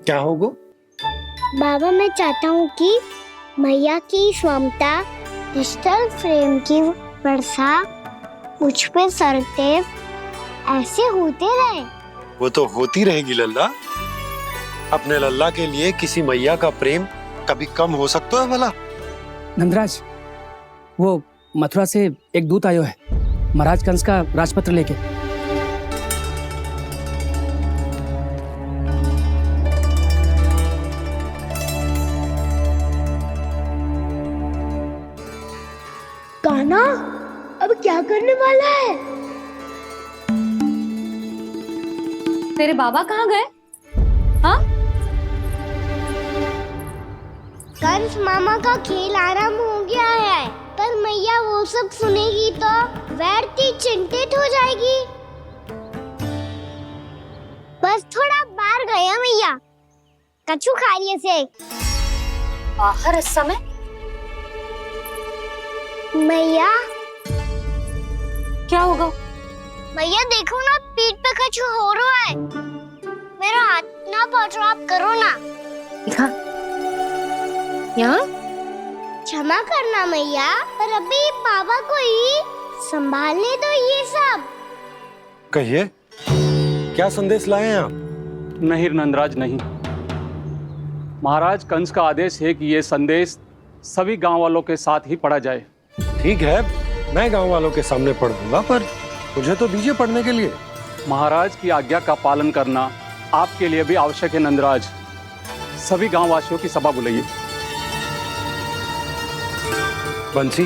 क्या होगा? बाबा, मैं चाहता हूँ कि मैया की स्वमता क्रिस्टल फ्रेम की वर्षा मुझ पे सरतेव ऐसे होते रहे। वो तो होती रहेगी लल्ला। अपने लल्ला के लिए किसी मैया का प्रेम कभी कम हो सकता है भला? नंदराज, वो मथुरा से एक दूत आयो है महाराज कंस का राजपत्र लेके। कान्हा, अब क्या करने वाला है? तेरे बाबा कहाँ गए? हाँ? कंस मामा का खेल आरंभ हो गया है, पर मैया वो सब सुनेगी तो व्यर्थ चिंतित हो जाएगी। बस थोड़ा बाहर गया मैया, कछु खा लिए से। बाहर इस समय? मैया, क्या होगा? मैया देखो ना, पीठ पे कछु हो रहा है। मेरा हाथ ना पहुंचो, आप करो ना। दिखा। यहाँ? क्षमा करना मैया, पर अभी बाबा को ही संभालने दो ये सब। कहिए, क्या संदेश लाए हैं आप? नहीं नंदराज, नहीं। महाराज कंस का आदेश है कि ये संदेश सभी गांव वालों के साथ ही पढ़ा जाए। ठीक है, मैं गांव वालों के सामने पढ़ दूंगा, पर मुझे तो दीजिए पढ़ने के लिए। महाराज की आज्ञा का पालन करना आपके लिए भी आवश्यक है नंदराज। सभी गांव वासियों की सभा बुलाइए। बंसी,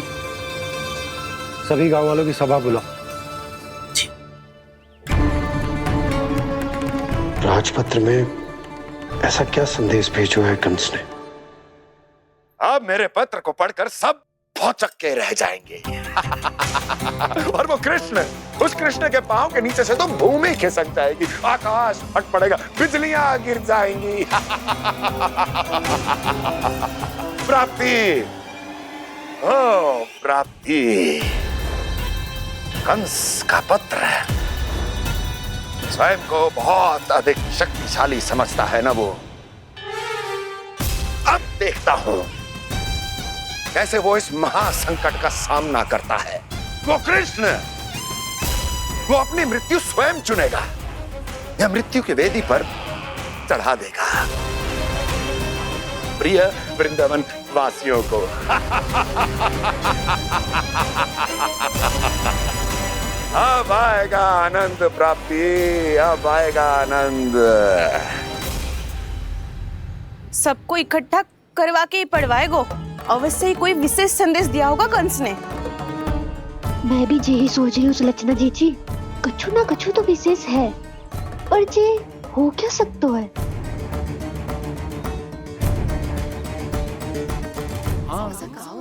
सभी गांव वालों की सभा बुलाओ। राजपत्र में ऐसा क्या संदेश भेजो है कंस ने? अब मेरे पत्र को पढ़कर सब भौचक के रह जाएंगे। और वो कृष्ण, उस कृष्ण के पांव के नीचे से तो भूमि खिसक जाएगी, आकाश फट पड़ेगा, बिजलियां गिर जाएंगी। प्राप्ति, ओ प्राप्ति, कंस का पत्र। स्वयं को बहुत अधिक शक्तिशाली समझता है ना वो। अब देखता हूं कैसे वो इस महासंकट का सामना करता है। वो कृष्ण, वो अपनी मृत्यु स्वयं चुनेगा या मृत्यु की वेदी पर चढ़ा देगा प्रिय वृंदावन वासियों को। अब आएगा आनंद प्राप्ति, अब आएगा आनंद। सबको इकट्ठा करवा के ही पढ़वाएगो। अवश्य ही कोई विशेष संदेश दिया होगा कंस ने। मैं भी यही सोच रही हूँ सुलक्षणा जी, कछु ना कछु तो विशेष है, पर जे हो क्या सकता है? हाँ,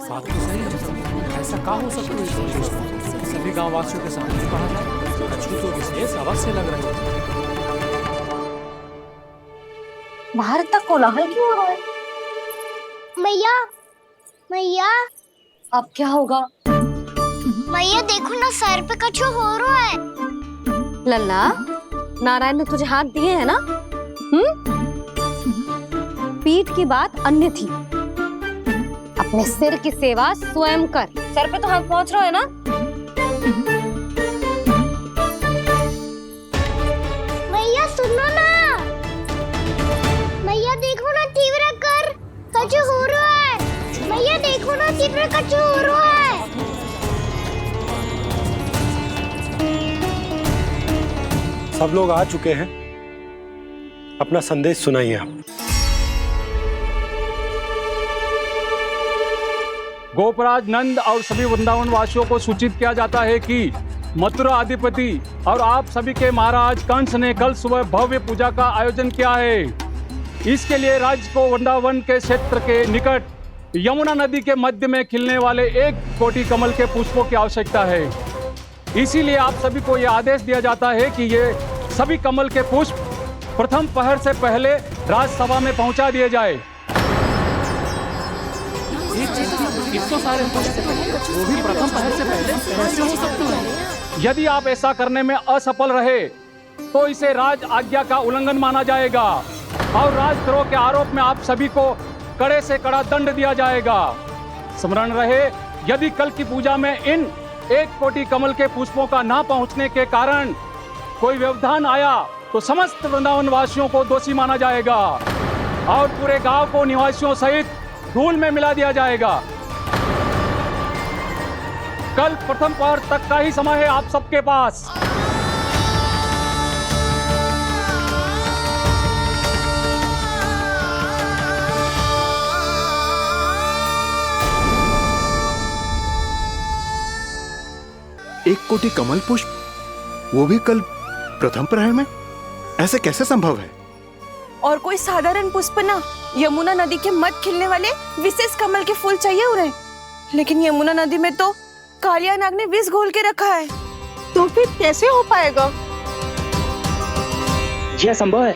बात तो सही है। ऐसा क्या हो सकता है? सभी गांव वासियों के सामने कहा जाए, कछु तो विशेष अवश्य लग रहा है। बाहर तक कोलाहल क्यों हो रहा है? मैया, मैया, अब क्या होगा? मैया देखो ना, सर पे कछु हो रहा है। लल्ला, नारायण ने तुझे हाथ दिए हैं ना? पीठ की बात अन्य थी। अपने सिर की सेवा स्वयं कर। सर पे तो हाथ पहुंच रहा है ना? मैया सुनो ना, मैया देखो ना, तीव्र कर कछु हो रहा है। मैया देखो ना, तीव्र कछु हो रहा है। सब लोग आ चुके हैं, अपना संदेश सुनाइए आप। गोपराज नंद और सभी वृंदावन वासियों को सूचित किया जाता है कि मथुरा अधिपति और आप सभी के महाराज कंस ने कल सुबह भव्य पूजा का आयोजन किया है। इसके लिए राज्य को वृंदावन के क्षेत्र के निकट यमुना नदी के मध्य में खिलने वाले 1 कोटि कमल के पुष्पों की आवश्यकता है। इसीलिए आप सभी को यह आदेश दिया जाता है कि ये सभी कमल के पुष्प प्रथम पहर से पहले राजसभा में पहुंचा दिए जाए। इतने सारे पुष्प वो भी प्रथम पहर से पहले कैसे हो सकते हैं? यदि आप ऐसा करने में असफल रहे तो इसे राज आज्ञा का उल्लंघन माना जाएगा और राजद्रोह के आरोप में आप सभी को कड़े से कड़ा दंड दिया जाएगा। स्मरण रहे, यदि कल की पूजा में इन 1 कोटि कमल के पुष्पों का ना पहुंचने के कारण कोई व्यवधान आया तो समस्त वृंदावन वासियों को दोषी माना जाएगा और पूरे गांव को निवासियों सहित धूल में मिला दिया जाएगा। कल प्रथम पहर तक का ही समय है आप सबके पास। एक कोटि कमल पुष्प, वो भी कल प्रथम प्रहर में? ऐसे कैसे संभव है? और कोई साधारण पुष्प ना, यमुना नदी के मध्य खिलने वाले विशेष कमल के फूल चाहिए उन्हें। लेकिन यमुना नदी में तो कालिया नाग ने विष घोल के रखा है, तो फिर कैसे हो पाएगा? यह संभव है।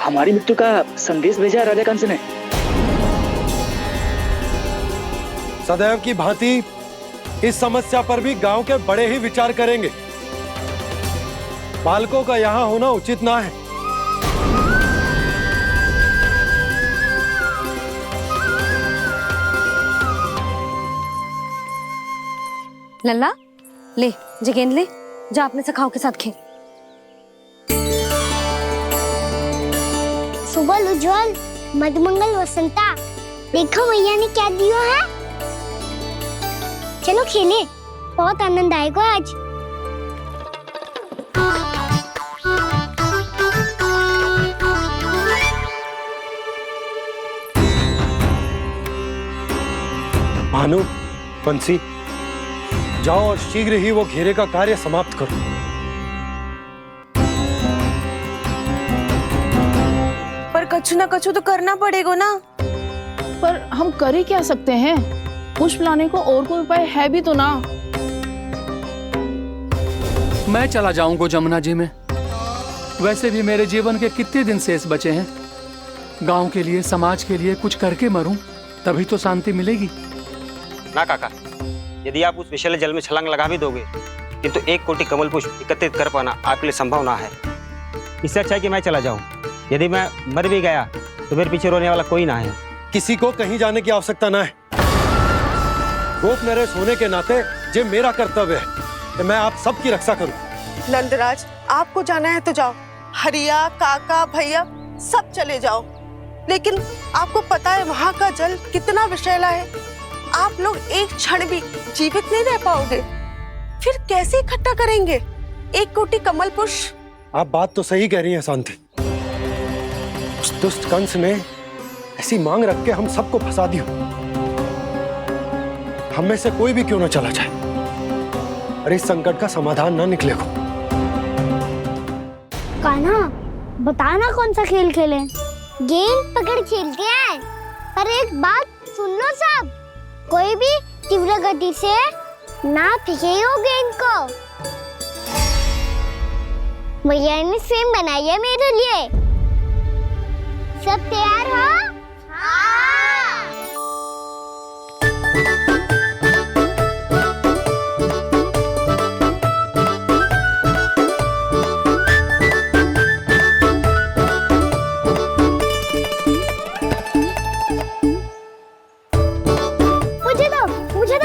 हमारी मृत्यु का संदेश भेजा है राजा कंस ने। सदैव की भांति इस समस्या पर भी गांव के बड़े ही विचार करेंगे। बालकों का यहाँ होना उचित ना है। लल्ला, ले जे गेंद ले, जा अपने सखाओं के साथ खेल। सुबह उज्जवल, मधुमंगल वसंता, देखो मैया ने क्या दिया है। चलो खेले, बहुत आनंद आएगा आज। भानु, बंसी, जाओ और शीघ्र ही वो घेरे का कार्य समाप्त करो। पर कछु ना कछु तो करना पड़ेगा ना। पर हम कर ही क्या सकते हैं? पुष्प लाने को और कोई उपाय है भी तो ना। मैं चला जाऊंगा जमुना जी में। वैसे भी मेरे जीवन के कितने दिन शेष बचे हैं। गांव के लिए, समाज के लिए कुछ करके मरूं, तभी तो शांति मिलेगी। ना काका, यदि आप उस विषैले जल में छलांग लगा भी दोगे, किंतु 1 कोटि कमल पुष्प एकत्रित कर पाना आपके लिए संभव ना है। इससे अच्छा है कि मैं चला जाऊं। यदि मैं मर भी गया तो मेरे पीछे रोने वाला कोई ना है। किसी को कहीं जाने की आवश्यकता ना है। गोप नरेश होने के नाते ये मेरा कर्तव्य है कि मैं आप सबकी रक्षा करूं। नंदराज, आपको जाना है तो जाओ। हरिया, काका, भैया सब चले जाओ। लेकिन आपको पता है वहाँ का जल कितना विषैला है। आप लोग एक क्षण भी जीवित नहीं रह पाओगे। फिर कैसे इकट्ठा करेंगे 1 कोटि कमल पुष्प? आप बात तो सही कह रही हैं शांति। उस दुष्ट कंस ने ऐसी मांग रख के हम सबको फंसा दिया। हम में से कोई भी क्यों ना चला जाए और इस संकट का समाधान ना निकले को। कान्हा, बताना कौन सा खेल खेलें? गेंद पकड़ खेलते हैं। पर एक बात सुन लो सब, कोई भी तीव्र गति से ना फेंको गेंद को। भैया ने फ्रेम बनाई है मेरे लिए। सब तैयार हो? मुझे दो।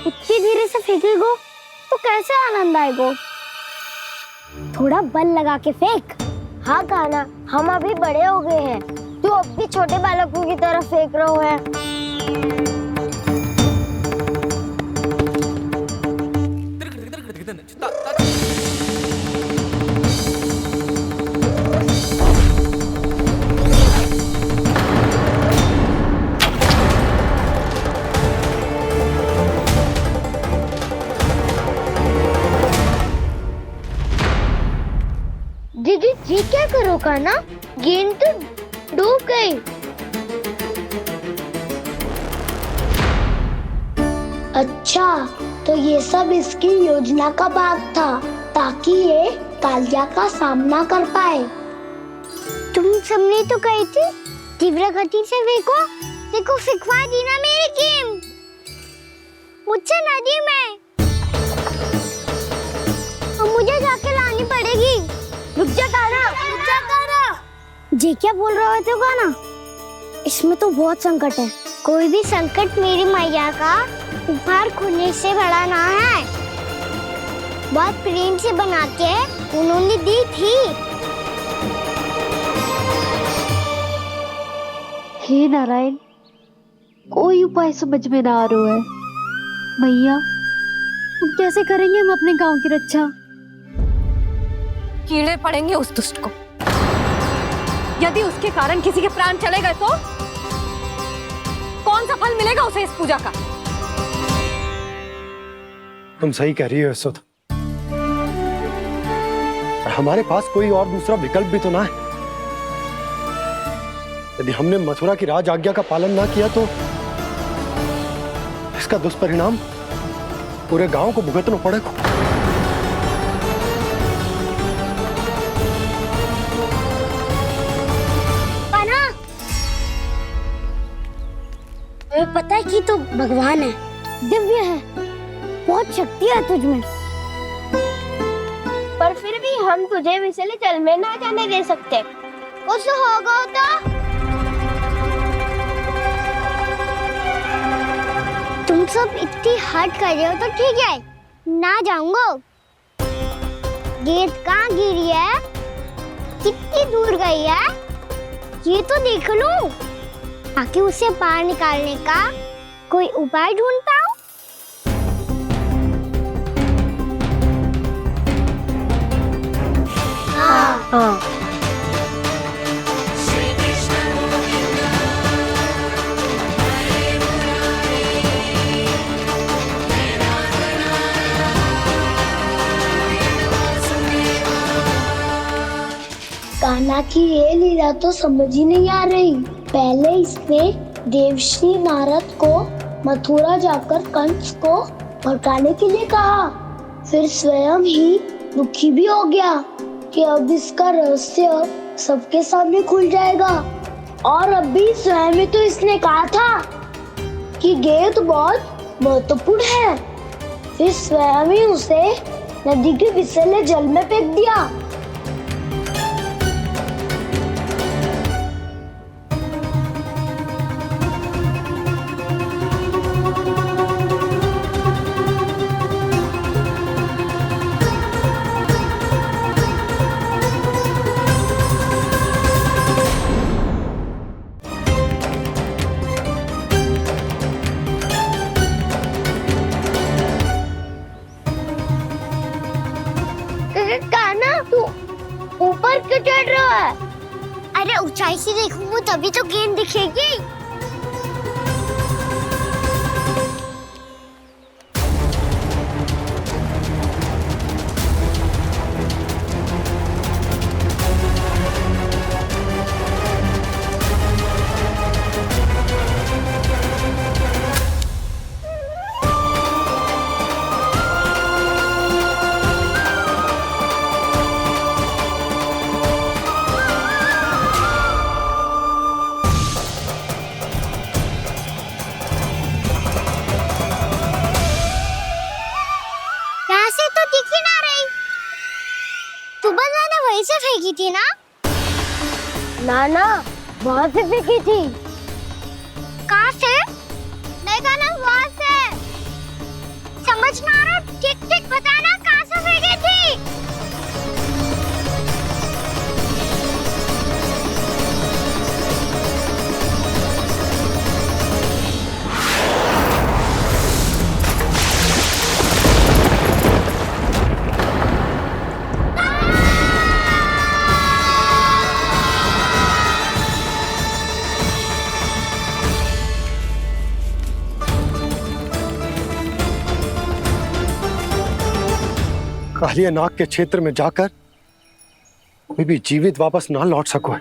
इतनी धीरे से फेंकेगो तो कैसे आनंद आएगो? थोड़ा बल लगा के फेंक। हाँ कान्हा, हम अभी बड़े हो गए हैं, तू अब भी छोटे बालकों की तरह फेंक रहे है। दीदी जी क्या करो कान्हा? गेंद तो डूब गई। अच्छा, तो ये सब इसकी योजना का भाग था ताकि ये कालिया का सामना कर पाए। तुम सबने तो कही थी तीव्र गति से देखो सिखवा दी ना मेरी गेम मुझसे नदी में। अब मुझे जाके लानी पड़ेगी। रुक जा कान्हा, रुक जा कान्हा। जे क्या बोल रहे हो कान्हा? इसमें तो बहुत संकट है। कोई भी संकट मेरी मैया का उपहार खोने से बड़ा ना है। बहुत प्रेम से बना के उन्होंने दी थी। हे नारायण, कोई उपाय समझ में ना आ रहा है। मैया, हम कैसे करेंगे हम अपने गांव की रक्षा? कीड़े पड़ेंगे उस दुष्ट को। यदि उसके कारण किसी के प्राण चले गए तो कौन सा फल मिलेगा उसे इस पूजा का? तुम सही कह रही हो यशोद। हमारे पास कोई और दूसरा विकल्प भी तो ना है। यदि हमने मथुरा की राज आज्ञा का पालन ना किया तो इसका दुष्परिणाम पूरे गांव को भुगतना पड़ेगा। तुम्हें पता है कि तू भगवान है, दिव्य है, बहुत शक्ति है तुझमें, पर फिर भी हम तुझे विषैले जल में ना जाने दे सकते। कुछ होगा तो तुम सब इतनी हट कर रहे हो तो ठीक है, ना जाऊंगा। गेंद कहाँ गिरी है, कितनी दूर गई है, ये तो देख लूं, ताकि उसे बाहर निकालने का कोई उपाय ढूंढ पाऊं। हाँ। कान्हा की ये लीला तो समझ ही नहीं आ रही। पहले इसने देवश्री नारद को मथुरा जाकर कंस को भड़काने के लिए कहा, फिर स्वयं ही दुखी भी हो गया कि अब इसका रहस्य सबके सामने खुल जाएगा। और अभी स्वयं ही तो इसने कहा था कि गेंद बहुत महत्वपूर्ण है, फिर स्वयं ही उसे नदी के विषैले जल में फेंक दिया। कान्हा, तू ऊपर क्यों चढ़ रहा है? अरे ऊंचाई से देखूंगा तभी तो गेंद दिखेगी। वहीं से फेंकी थी ना? ना, वहाँ से फेंकी थी। कहाँ से? देखा ना, वहाँ से। समझ में आ रहा? ठीक बताना कहाँ से फेंकी थी? कालिया नाग के क्षेत्र में जाकर कोई भी जीवित वापस ना लौट सको है।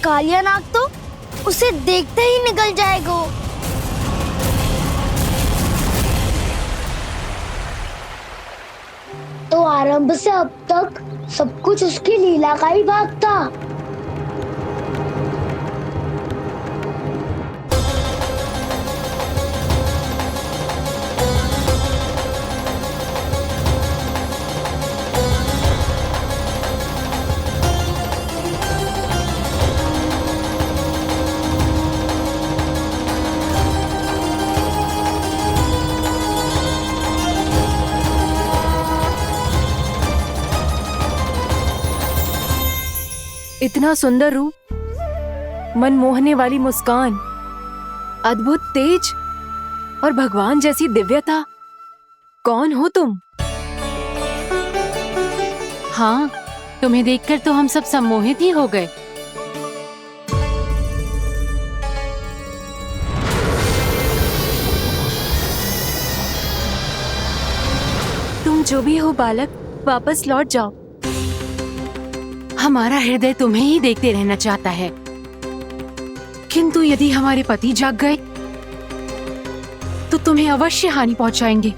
कालिया नाग तो उसे देखते ही निकल जाएगा। तो आरंभ से अब तक सब कुछ उसकी लीला का ही भाग था। इतना सुंदर रूप, मन मोहने वाली मुस्कान, अद्भुत तेज और भगवान जैसी दिव्यता। कौन हो तुम? हाँ, तुम्हें देखकर तो हम सब सम्मोहित ही हो गए। तुम जो भी हो बालक, वापस लौट जाओ। हमारा हृदय तुम्हें ही देखते रहना चाहता है, किंतु यदि हमारे पति जाग गए तो तुम्हें अवश्य हानि पहुंचाएंगे।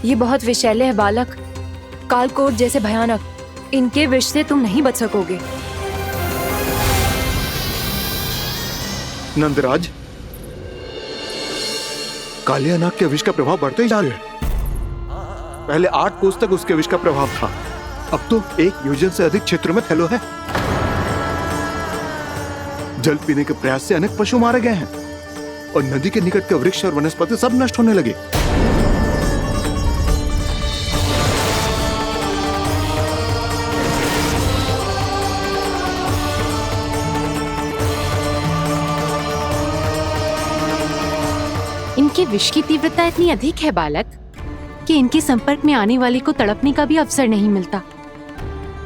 ये बहुत विषैले है बालक, कालकोट जैसे भयानक। इनके विष से तुम नहीं बच सकोगे। नंदराज, कालिया नाग के विष का प्रभाव बढ़ते ही जा रहा है। पहले 8 कोस तक उसके विष का प्रभाव था, अब तो 1 योजन से अधिक क्षेत्र में फैलो है। जल पीने के प्रयास से अनेक पशु मारे गए हैं और नदी के निकट के वृक्ष और वनस्पति सब नष्ट होने लगे। इनके विष की तीव्रता इतनी अधिक है बालक कि इनके संपर्क में आने वाले को तड़पने का भी अवसर नहीं मिलता।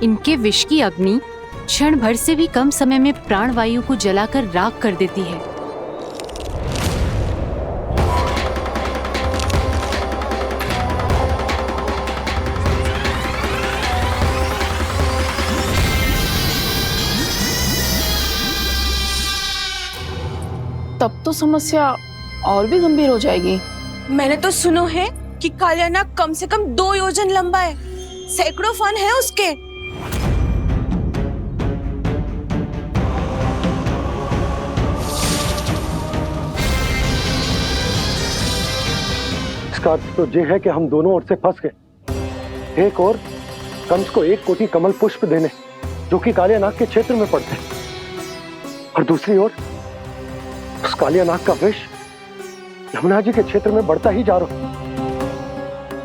इनके विष की अग्नि क्षण भर से भी कम समय में प्राणवायु को जलाकर राख कर देती है। तब तो समस्या और भी गंभीर हो जाएगी। मैंने तो सुनो है कि कालिया नाग कम से कम 2 योजन लंबा है, सैकड़ों फन है उसके। इसका अर्थ तो ये है कि हम दोनों ओर से फंस गए। एक और कंस को 1 कोटि कमल पुष्प देने जो कि कालिया नाग के क्षेत्र में पड़ते हैं, और दूसरी ओर उस कालिया नाग का विष यमुना जी के क्षेत्र में बढ़ता ही जा रहा।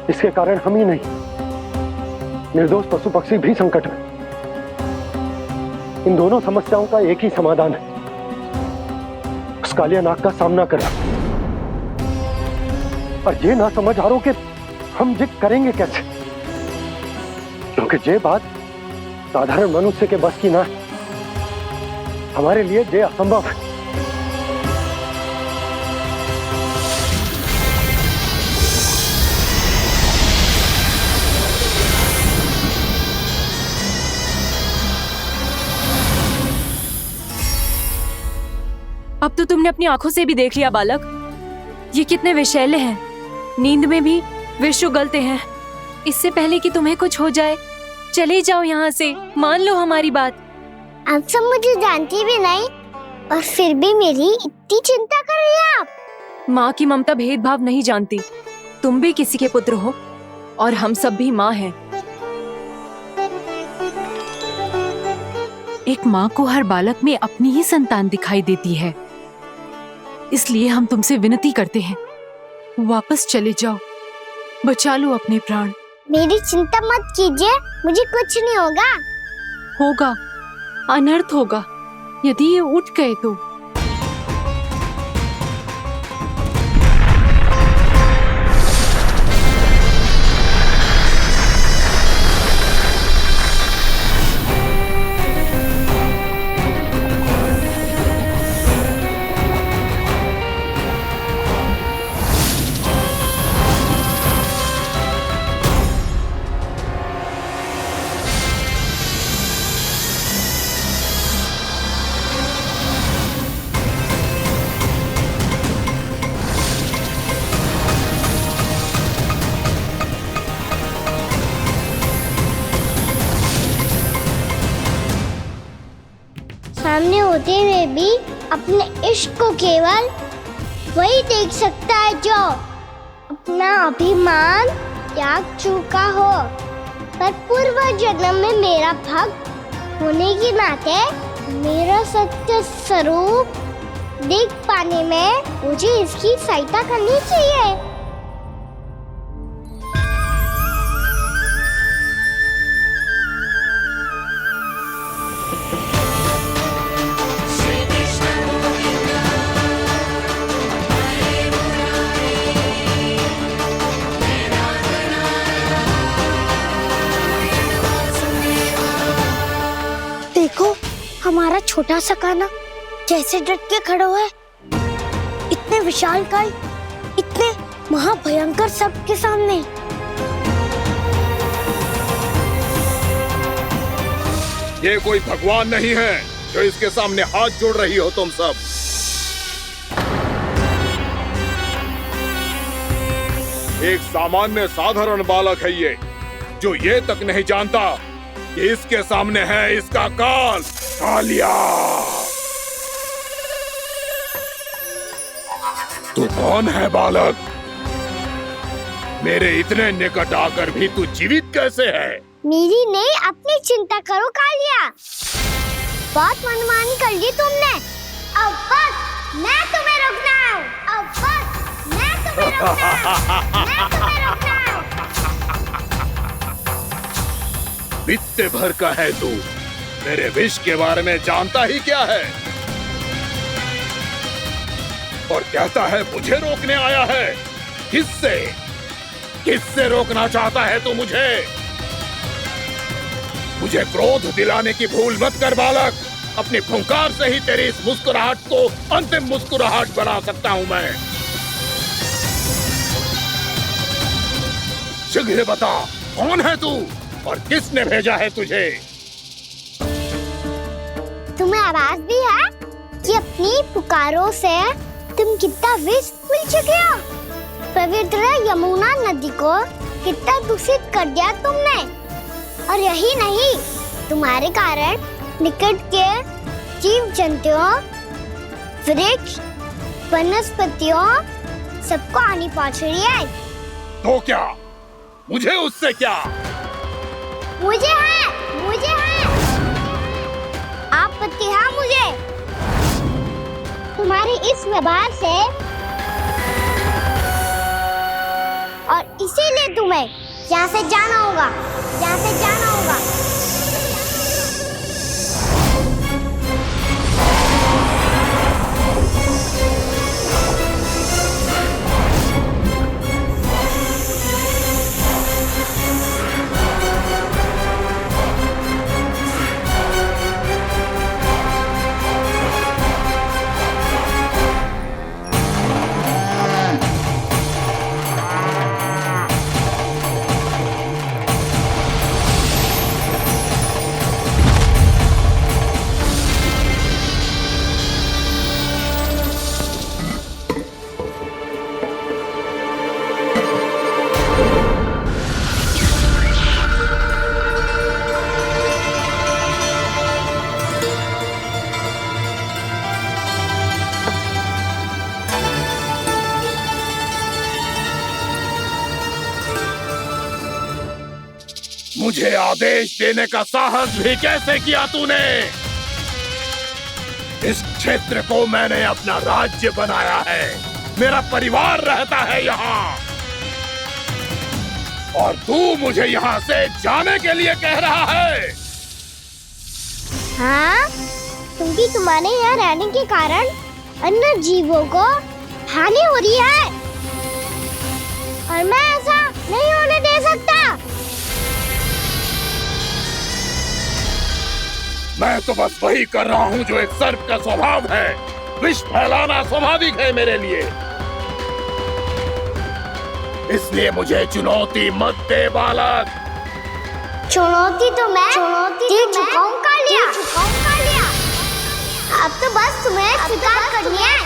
इसके कारण हम ही नहीं, निर्दोष पशु पक्षी भी संकट में। इन दोनों समस्याओं का एक ही समाधान है, उस कालिया नाग का सामना करना। और ये ना समझ आ रहा कि हम ये करेंगे कैसे, क्योंकि ये बात साधारण मनुष्य के बस की ना है। हमारे लिए ये असंभव है। अब तो तुमने अपनी आंखों से भी देख लिया बालक, ये कितने विषैले हैं। नींद में भी विष उगलते हैं। इससे पहले कि तुम्हें कुछ हो जाए, चले जाओ यहाँ से, मान लो हमारी बात। आप सब मुझे जानती भी नहीं और फिर भी मेरी इतनी चिंता कर रही हैं आप। माँ की ममता भेदभाव नहीं जानती। तुम भी किसी के पुत्र हो और हम सब भी माँ हैं। एक माँ को हर बालक में अपनी ही संतान दिखाई देती है, इसलिए हम तुमसे विनती करते हैं, वापस चले जाओ, बचा लो अपने प्राण। मेरी चिंता मत कीजिए, मुझे कुछ नहीं होगा। होगा, अनर्थ होगा यदि ये उठ गए तो। सामने होते हुए भी अपने इश्क को केवल वही देख सकता है जो अपना अभिमान त्याग चुका हो। पर पूर्व जन्म में मेरा भक्त होने के नाते मेरा सत्य स्वरूप देख पाने में मुझे इसकी सहायता करनी चाहिए। देखो हमारा छोटा सा कान्हा कैसे डट के खड़ा हुआ है, इतने विशालकाय, इतने महाभयंकर सबके सामने। ये कोई भगवान नहीं है जो इसके सामने हाथ जोड़ रही हो तुम सब। एक सामान्य साधारण बालक है ये, जो ये तक नहीं जानता कि इसके सामने है इसका काल, कालिया। तू कौन है बालक? मेरे इतने निकट आकर भी तू जीवित कैसे है? मेरी नहीं, अपनी चिंता करो कालिया। बहुत मनमानी कर ली तुमने। अब बस मैं तुम्हें रोकना हूँ। अब बस मैं तुम्हें रोकना हूँ। मैं तुम्हें रोकना हूँ। बित्ते भर का है तू, मेरे विष के बारे में जानता ही क्या है? और कहता है मुझे रोकने आया है। किससे? किससे रोकना चाहता है तू मुझे? मुझे क्रोध दिलाने की भूल मत कर बालक। अपनी फुंकार से ही तेरी इस मुस्कुराहट को अंतिम मुस्कुराहट बना सकता हूं मैं। शीघ्र बता, कौन है तू और किसने भेजा है तुझे? तुम्हें आवाज भी है कि अपनी पुकारों से तुम कितना विष भूल चुके हो। पवित्र यमुना नदी को कितना दूषित कर दिया तुमने। और यही नहीं, तुम्हारे कारण निकट के जीव जंतुओं, वृक्ष, वनस्पतियों सबको हानि पहुंच रही है। तो क्या? मुझे उससे क्या? मुझे है, आपत्ति है मुझे तुम्हारे इस व्यवहार से। और इसीलिए तुम्हें यहाँ से जाना होगा, यहाँ से जाना होगा। मुझे आदेश देने का साहस भी कैसे किया तूने? इस क्षेत्र को मैंने अपना राज्य बनाया है, मेरा परिवार रहता है यहाँ, और तू मुझे यहाँ से जाने के लिए कह रहा है? हाँ, क्योंकि तुम्हारे यहाँ रहने के कारण अन्य जीवों को हानि हो रही है, और मैं ऐसा नहीं होने दे सकता। मैं तो बस वही कर रहा हूँ जो एक सर्प का स्वभाव है। विष फैलाना स्वाभाविक है मेरे लिए, इसलिए मुझे चुनौती मत दे बालक। चुनौती तो मैं दे चुका हूँ कालिया। अब तो बस तुम्हें स्वीकार करनी है।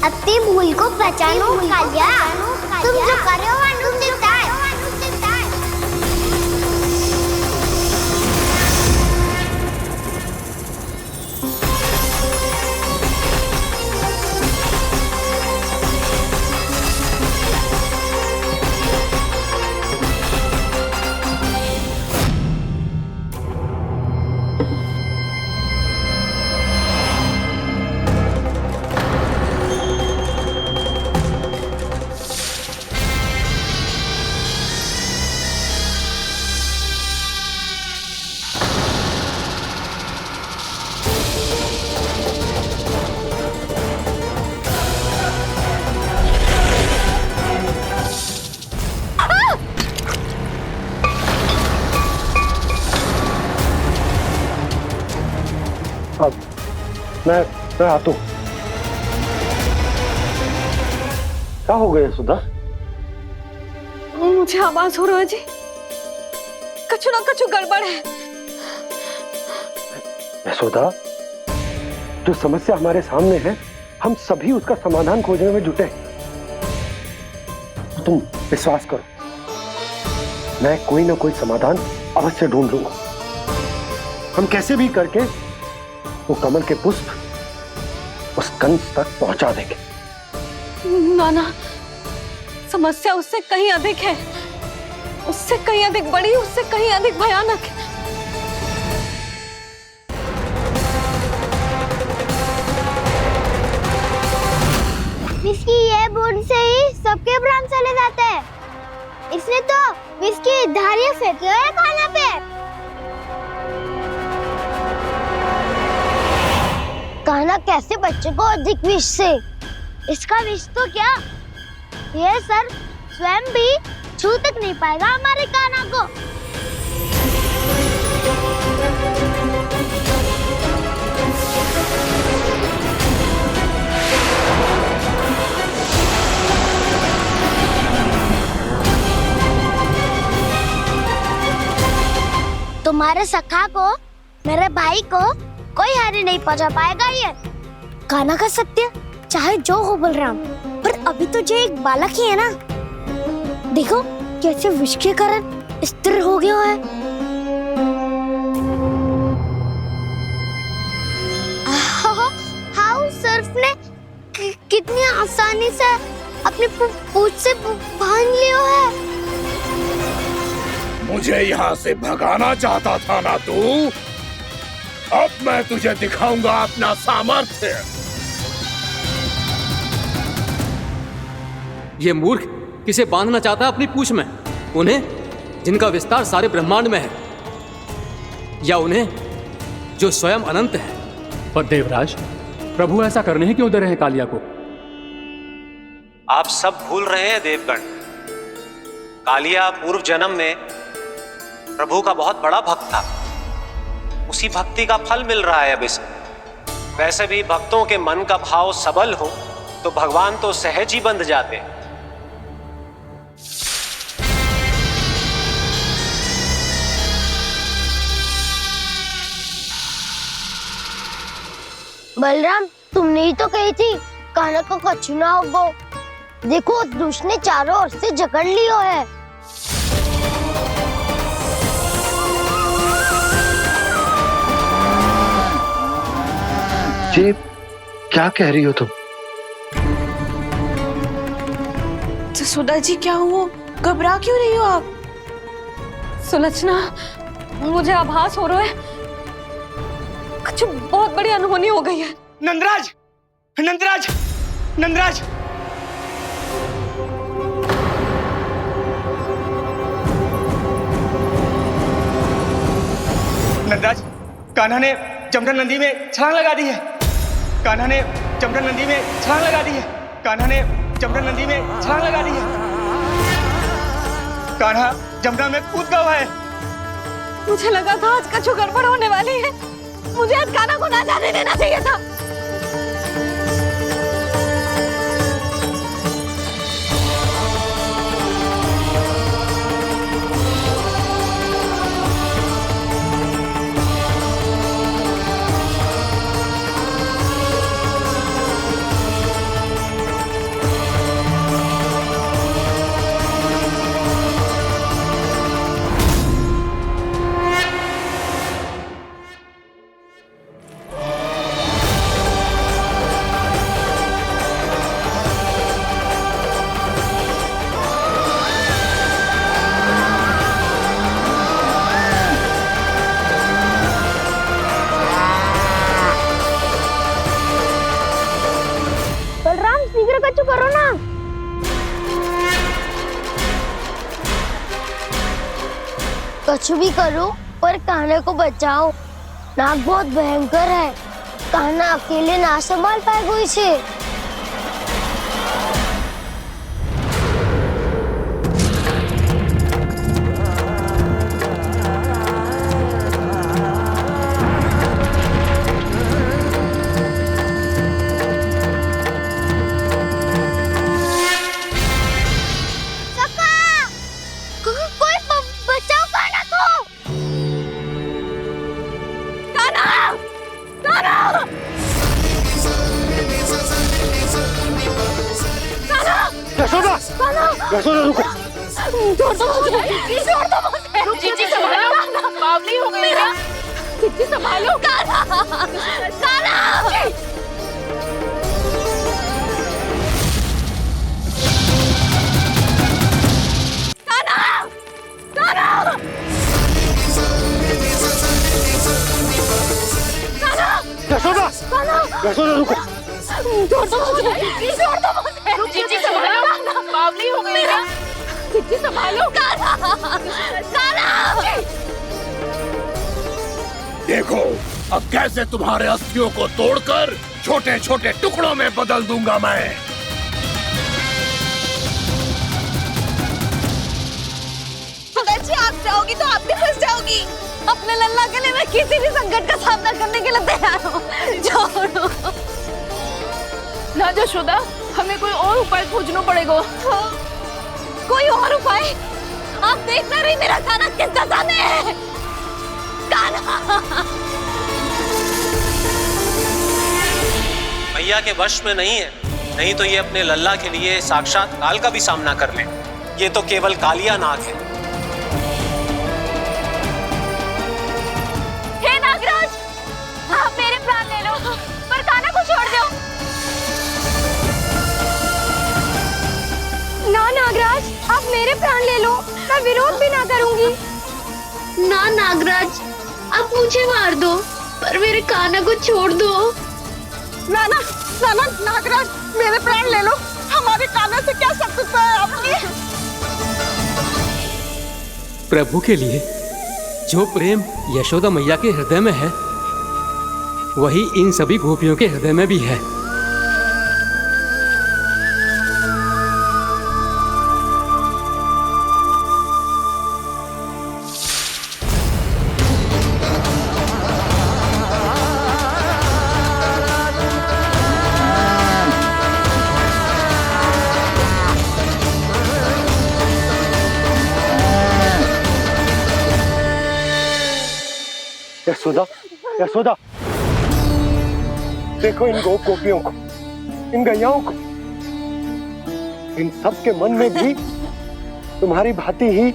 अपनी भूल को पहचानो कालिया। तुम जो कर रहे हो अनुचित है। मैं आता हूँ। क्या हो गया सुधा? मुझे आवाज हो रहा है जी, कछु ना कछु गड़बड़ है। यशोदा, जो समस्या हमारे सामने है, हम सभी उसका समाधान खोजने में जुटे। तो तुम विश्वास करो, मैं कोई ना कोई समाधान अवश्य ढूंढ लूंगा। हम कैसे भी करके वो कमल के पुष्प उस कंस तक पहुंचा देंगे। नाना, समस्या उससे कहीं अधिक है, उससे कहीं अधिक बड़ी, उससे कहीं अधिक भयानक है। विस्की ये बूंद से ही सबके प्राण चले जाते हैं। इसने तो विस्की धारियां फेंकी है खाना पे। कान्हा कैसे बच्चे को अधिक विष से? इसका विष तो क्या, ये सर स्वयं भी छू तक नहीं पाएगा हमारे कान्हा को। तुम्हारे सखा को, मेरे भाई को कोई हानि नहीं पहुंचा पाएगा। ये कान्हा का सत्य चाहे जो हो बलराम, पर अभी तो जो एक बालक ही है ना। देखो कैसे विष के कारण स्थिर हो गया है। हाउ सर्फ ने कितनी आसानी से अपनी पूंछ से बांध लिया है। मुझे यहाँ से भगाना चाहता था ना तू? अब मैं तुझे दिखाऊंगा अपना सामर्थ्य। ये मूर्ख किसे बांधना चाहता है अपनी पूंछ में? उन्हें जिनका विस्तार सारे ब्रह्मांड में है, या उन्हें जो स्वयं अनंत है? पर देवराज, प्रभु ऐसा करने ही क्यों दे रहे हैं कालिया को? आप सब भूल रहे हैं देवगण। कालिया पूर्व जन्म में प्रभु का बहुत बड़ा भक्त था। उसी भक्ति का फल मिल रहा है अब इसे। वैसे भी भक्तों के मन का भाव सबल हो तो भगवान तो सहज ही बंध जाते हैं। बलराम, तुमने ही तो कही थी कान्हा को कछु ना होगो। देखो उस दुष्ट ने चारों ओर से जकड़ लियो है। ये क्या कह रही हो तुम? सुधा जी, क्या हुआ? घबरा क्यों रही हो आप? सुलक्षणा, मुझे आभास हो रहा है कुछ बहुत बड़ी अनहोनी हो गई है। नंदराज, नंदराज, नंदराज! नंदराज, कान्हा ने जमना नदी में छलांग लगा दी है। कान्हा ने जमना नदी में छलांग लगा दी है। कान्हा ने जमना नदी में छलांग लगा दी है। कान्हा जमना में कूद गया है। मुझे लगा था आज कछु गड़बड़ होने वाली है। मुझे आज कान्हा को ना जाने देना चाहिए था। कुछ भी करो पर कान्हा को बचाओ। नाग बहुत भयंकर है, कान्हा अकेले ना संभाल पाएगा इसे। यशोदा रुको। छोड़ दो मुझे, प्लीज छोड़ दो मुझे। जीजी संभालो, बावली हो गई है। जीजी संभालो। कान्हा, कान्हा। यशोदा, यशोदा रुको। छोड़ दो मुझे, प्लीज छोड़ दो मुझे। जीजी संभालो, बावली हो गई है। जीजी संभालो। देखो अब कैसे तुम्हारे अस्थियों को तोड़कर छोटे छोटे टुकड़ों में बदल दूंगा मैं। अगर जी आप जाओगी तो आप भी फंस जाओगी। अपने लल्ला के लिए मैं किसी भी संकट का सामना करने के लिए तैयार हूँ। छोड़ो ना यशोदा, हमें कोई और उपाय खोजना पड़ेगा। कोई और उपाय? आप देख ना रही मेरा कान्हा किस दशा में है। कान्हा मैया के वश में नहीं है, नहीं तो ये अपने लल्ला के लिए साक्षात काल का भी सामना कर ले। ये तो केवल कालिया नाग है। हे नागराज, आप मेरे प्राण ले लो पर कान्हा को छोड़ दो। ना नागराज, आप मेरे प्राण ले लो, मैं विरोध भी ना करूंगी। ना नागराज, आप मुझे मार दो पर मेरे कान्हा को छोड़ दो। ना ना ना ना नागराज, मेरे प्राण ले लो, हमारे कान्हा से क्या शत्रुता है आपकी। प्रभु के लिए जो प्रेम यशोदा मैया के हृदय में है, वही इन सभी गोपियों के हृदय में भी है। यशोदा, यशोदा, देखो इन गोप गोपियों को, इन गैयाओं को, इन सब के मन में भी तुम्हारी भांति ही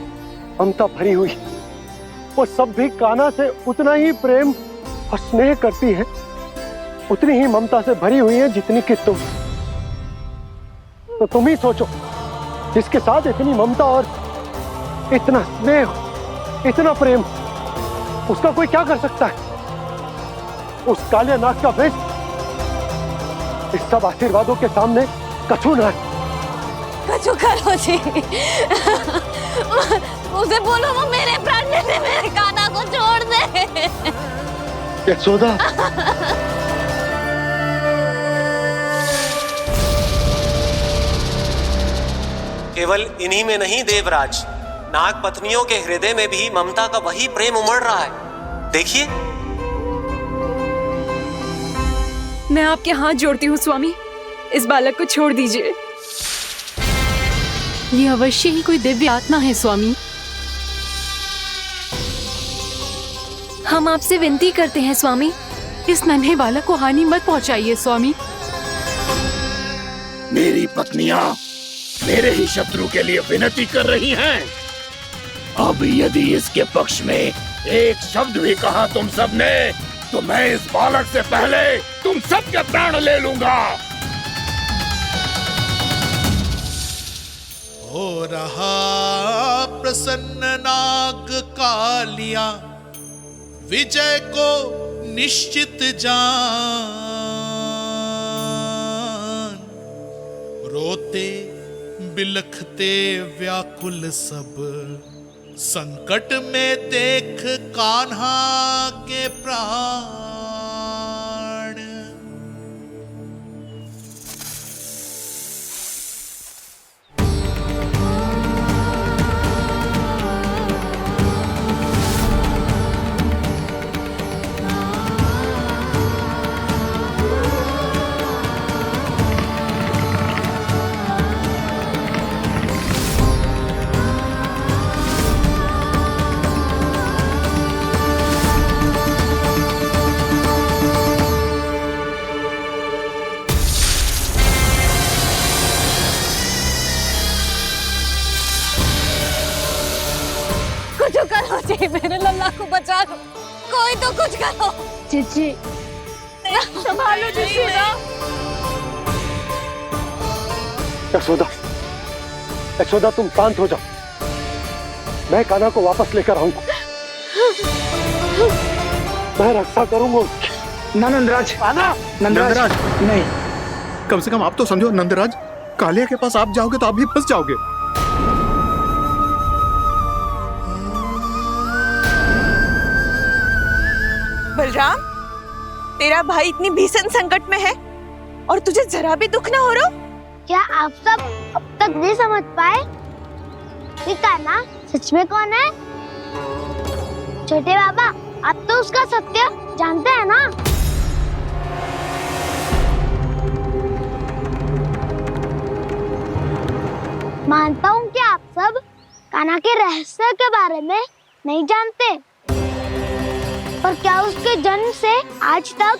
ममता भरी हुई। वो सब भी कान्हा से उतना ही प्रेम और स्नेह करती है, उतनी ही ममता से भरी हुई है जितनी कि तुम। तो तुम ही सोचो, जिसके साथ इतनी ममता और इतना स्नेह, इतना प्रेम, उसका कोई क्या कर सकता है? उस काले नाग का वेश इस सब आशीर्वादों के सामने कछु न है। कछु करो जी। उसे बोलो वो मेरे प्राण ले ले, मेरे कान्हा को छोड़ दे। यशोदा, केवल इन्हीं में नहीं देवराज, नाग पत्नियों के हृदय में भी ममता का वही प्रेम उमड़ रहा है। देखिए। मैं आपके हाथ जोड़ती हूँ स्वामी, इस बालक को छोड़ दीजिए। ये अवश्य ही कोई दिव्य आत्मा है स्वामी। हम आपसे विनती करते हैं स्वामी, इस नन्हे बालक को हानि मत पहुंचाइए स्वामी। मेरी पत्नियां मेरे ही शत्रु के लिए विनती कर रही हैं। अब यदि इसके पक्ष में एक शब्द भी कहा तुम सबने, तो मैं इस बालक से पहले तुम सबके प्राण ले लूंगा। हो रहा प्रसन्न नाग कालिया, विजय को निश्चित जान। रोते बिलखते व्याकुल सब संकट में देख कान्हा के प्राण। कुछ करो जी, मेरे लल्ला को बचा लो, कोई तो कुछ करो। जीजी संभालो जीजी ना। यशोदा, यशोदा तुम शांत हो जाओ, मैं कान्हा को वापस लेकर आऊंगा, मैं रक्षा करूंगा उसकी। ना नंदराज, नंदराज नहीं। कम से कम आप तो समझो नंदराज, कालिया के पास आप जाओगे तो आप भी फंस जाओगे। बलराम, तेरा भाई इतनी भीषण संकट में है और तुझे जरा भी दुख ना हो रहा? क्या आप सब अब तक नहीं समझ पाए कि कान्हा सच में कौन है? छोटे बाबा, आप तो उसका सत्य जानते हैं ना? मानता हूँ कि आप सब कान्हा के रहस्य के बारे में नहीं जानते, पर क्या उसके जन्म से आज तक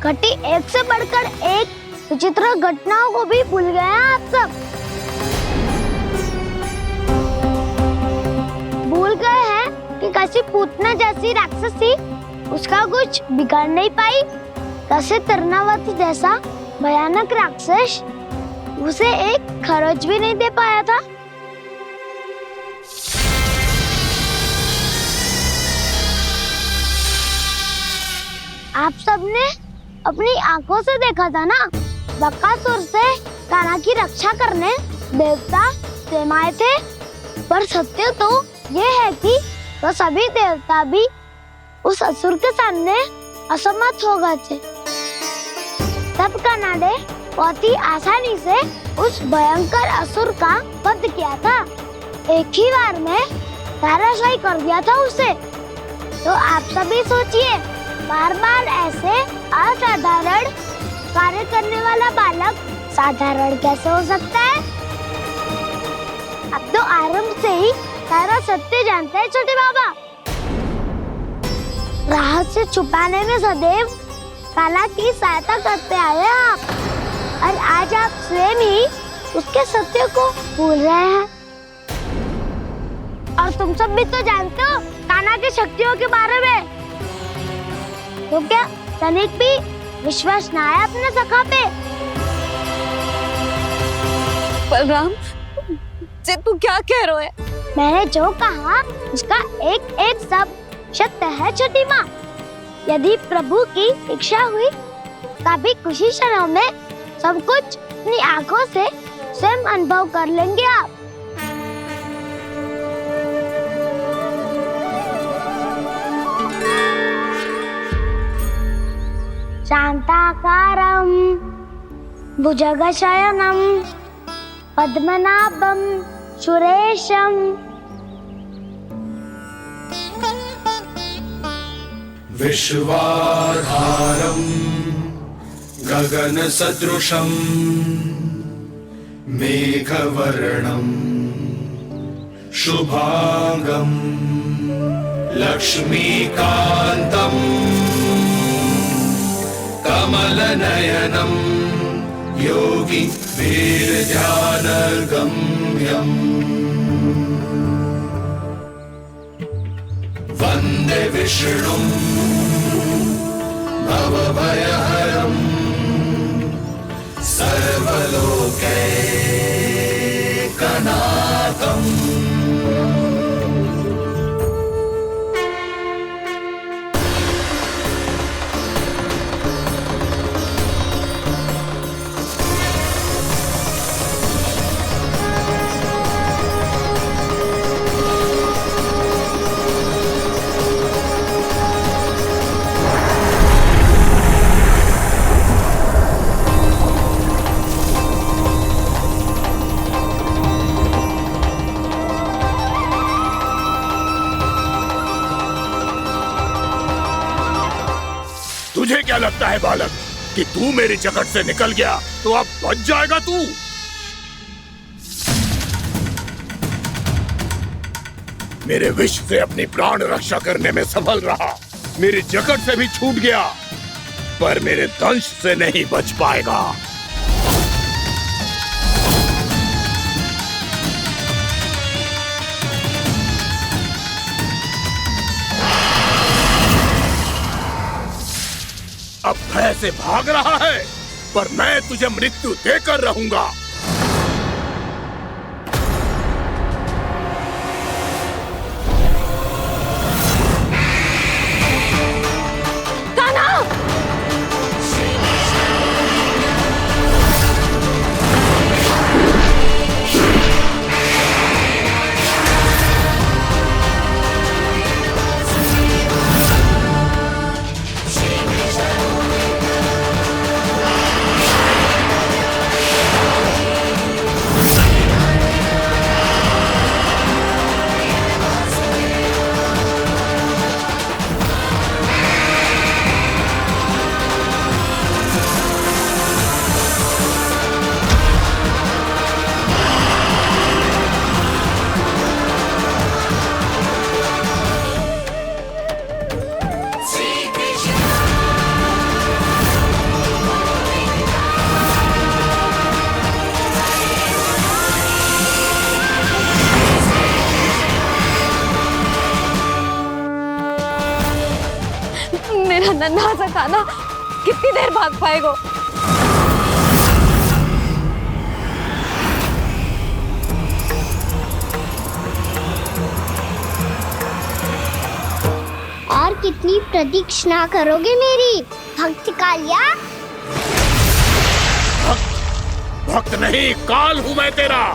घटी एक से बढ़कर एक विचित्र घटनाओं को भी भूल गए हैं आप सब? भूल गए हैं कि कैसी पूतना जैसी राक्षसी उसका कुछ बिगाड़ नहीं पाई, कैसे तरनावती जैसा भयानक राक्षस उसे एक खरोच भी नहीं दे पाया था। आप सबने अपनी आंखों से देखा था ना, बकासुर से कान्हा की रक्षा करने देवता स्वयं आए थे, पर सत्य तो ये है कि वो सभी देवता भी उस असुर के सामने असमर्थ हो गए थे। तब कान्हा ने बहुत ही आसानी से उस भयंकर असुर का वध किया था, एक ही बार में धराशायी कर दिया था उसे। तो आप सभी सोचिए, बार बार ऐसे असाधारण कार्य करने वाला बालक साधारण कैसे हो सकता है? अब तो आरंभ से ही सारा सत्य जानते हैं छोटे बाबा। रहस्य छुपाने में सदैव कान्हा की सहायता करते आए हैं आप, और आज आप स्वयं ही उसके सत्य को भूल रहे हैं। और तुम सब भी तो जानते हो कान्हा की शक्तियों के बारे में, तो क्या तनिक भी विश्वास ना है अपने सखा पे? बलराम जी, तू क्या कह रहे है? मैंने जो कहा उसका एक एक शब्द सत्य है छोटी माँ। यदि प्रभु की इच्छा हुई तभी कुछ ही क्षणों में सब कुछ अपनी आंखों से स्वयं अनुभव कर लेंगे आप। शांताकारं भुजगशयनं पद्मनाभं सुरेशं विश्वाधारं गगनसदृशं मेघवर्णं शुभांगं लक्ष्मीकान्तं कमलनयनं योगी वीरध्यानगम्यम् वन्दे विष्णुं भवभयहरं सर्वलोकैकनाथम्। तुझे क्या लगता है बालक कि तू मेरी जकड़ से निकल गया तो अब बच जाएगा तू? मेरे विष से अपनी प्राण रक्षा करने में सफल रहा, मेरी जकड़ से भी छूट गया, पर मेरे दंश से नहीं बच पाएगा। अब भय से भाग रहा है, पर मैं तुझे मृत्यु देकर रहूंगा। मेरा नन्हा सा कान्हा कितनी देर भाग पाएगा? और कितनी प्रतीक्षा करोगे मेरी भक्त कालिया? भक्त नहीं, काल हूं मैं तेरा।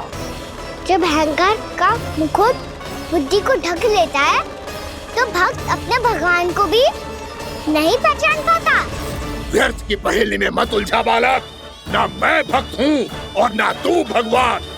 जब अहंकार का मुकुट बुद्धि को ढक लेता है तो भक्त अपने भगवान को भी नहीं पहचान पाता। व्यर्थ की पहेली में मत उलझा बालक, ना मैं भक्त हूँ और ना तू भगवान।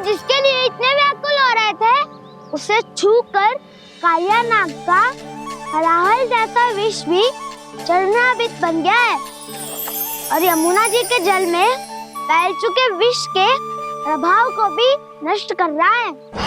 जिसके लिए इतने व्याकुल हो रहे थे, उसे छूकर कालिया नाग का हलाहल जैसा विष भी चरणामृत बन गया है और यमुना जी के जल में फैल चुके विष के प्रभाव को भी नष्ट कर रहा है।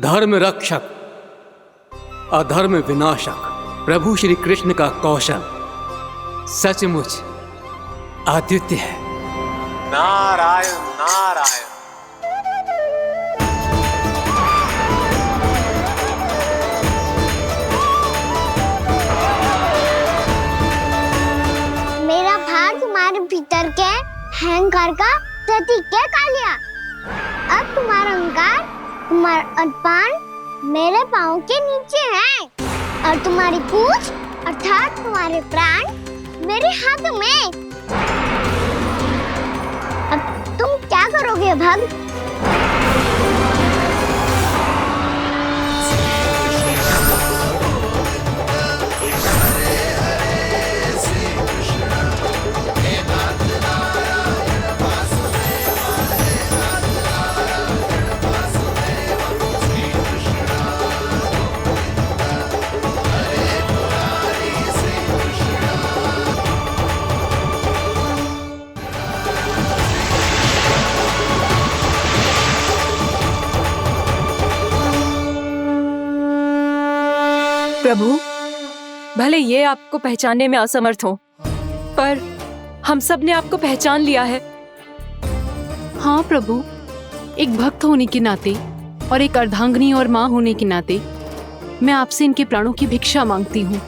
धर्म रक्षक अधर्म विनाशक प्रभु श्री कृष्ण का कौशल सचमुच अद्वितीय है। नारायण नारायण। मेरा भाग तुम्हारे भीतर के अहंकार का प्रतीक है कालिया। अब तुम्हारा अहंकार, तुम्हारा अर्पण मेरे पाँव के नीचे है और तुम्हारी पूंछ अर्थात तुम्हारे प्राण मेरे हाथ में। अब तुम क्या करोगे भक्त? प्रभु, भले ये आपको पहचानने में असमर्थ हो, पर हम सब ने आपको पहचान लिया है। हाँ प्रभु, एक भक्त होने के नाते और एक अर्धांगिनी और माँ होने के नाते मैं आपसे इनके प्राणों की भिक्षा मांगती हूँ।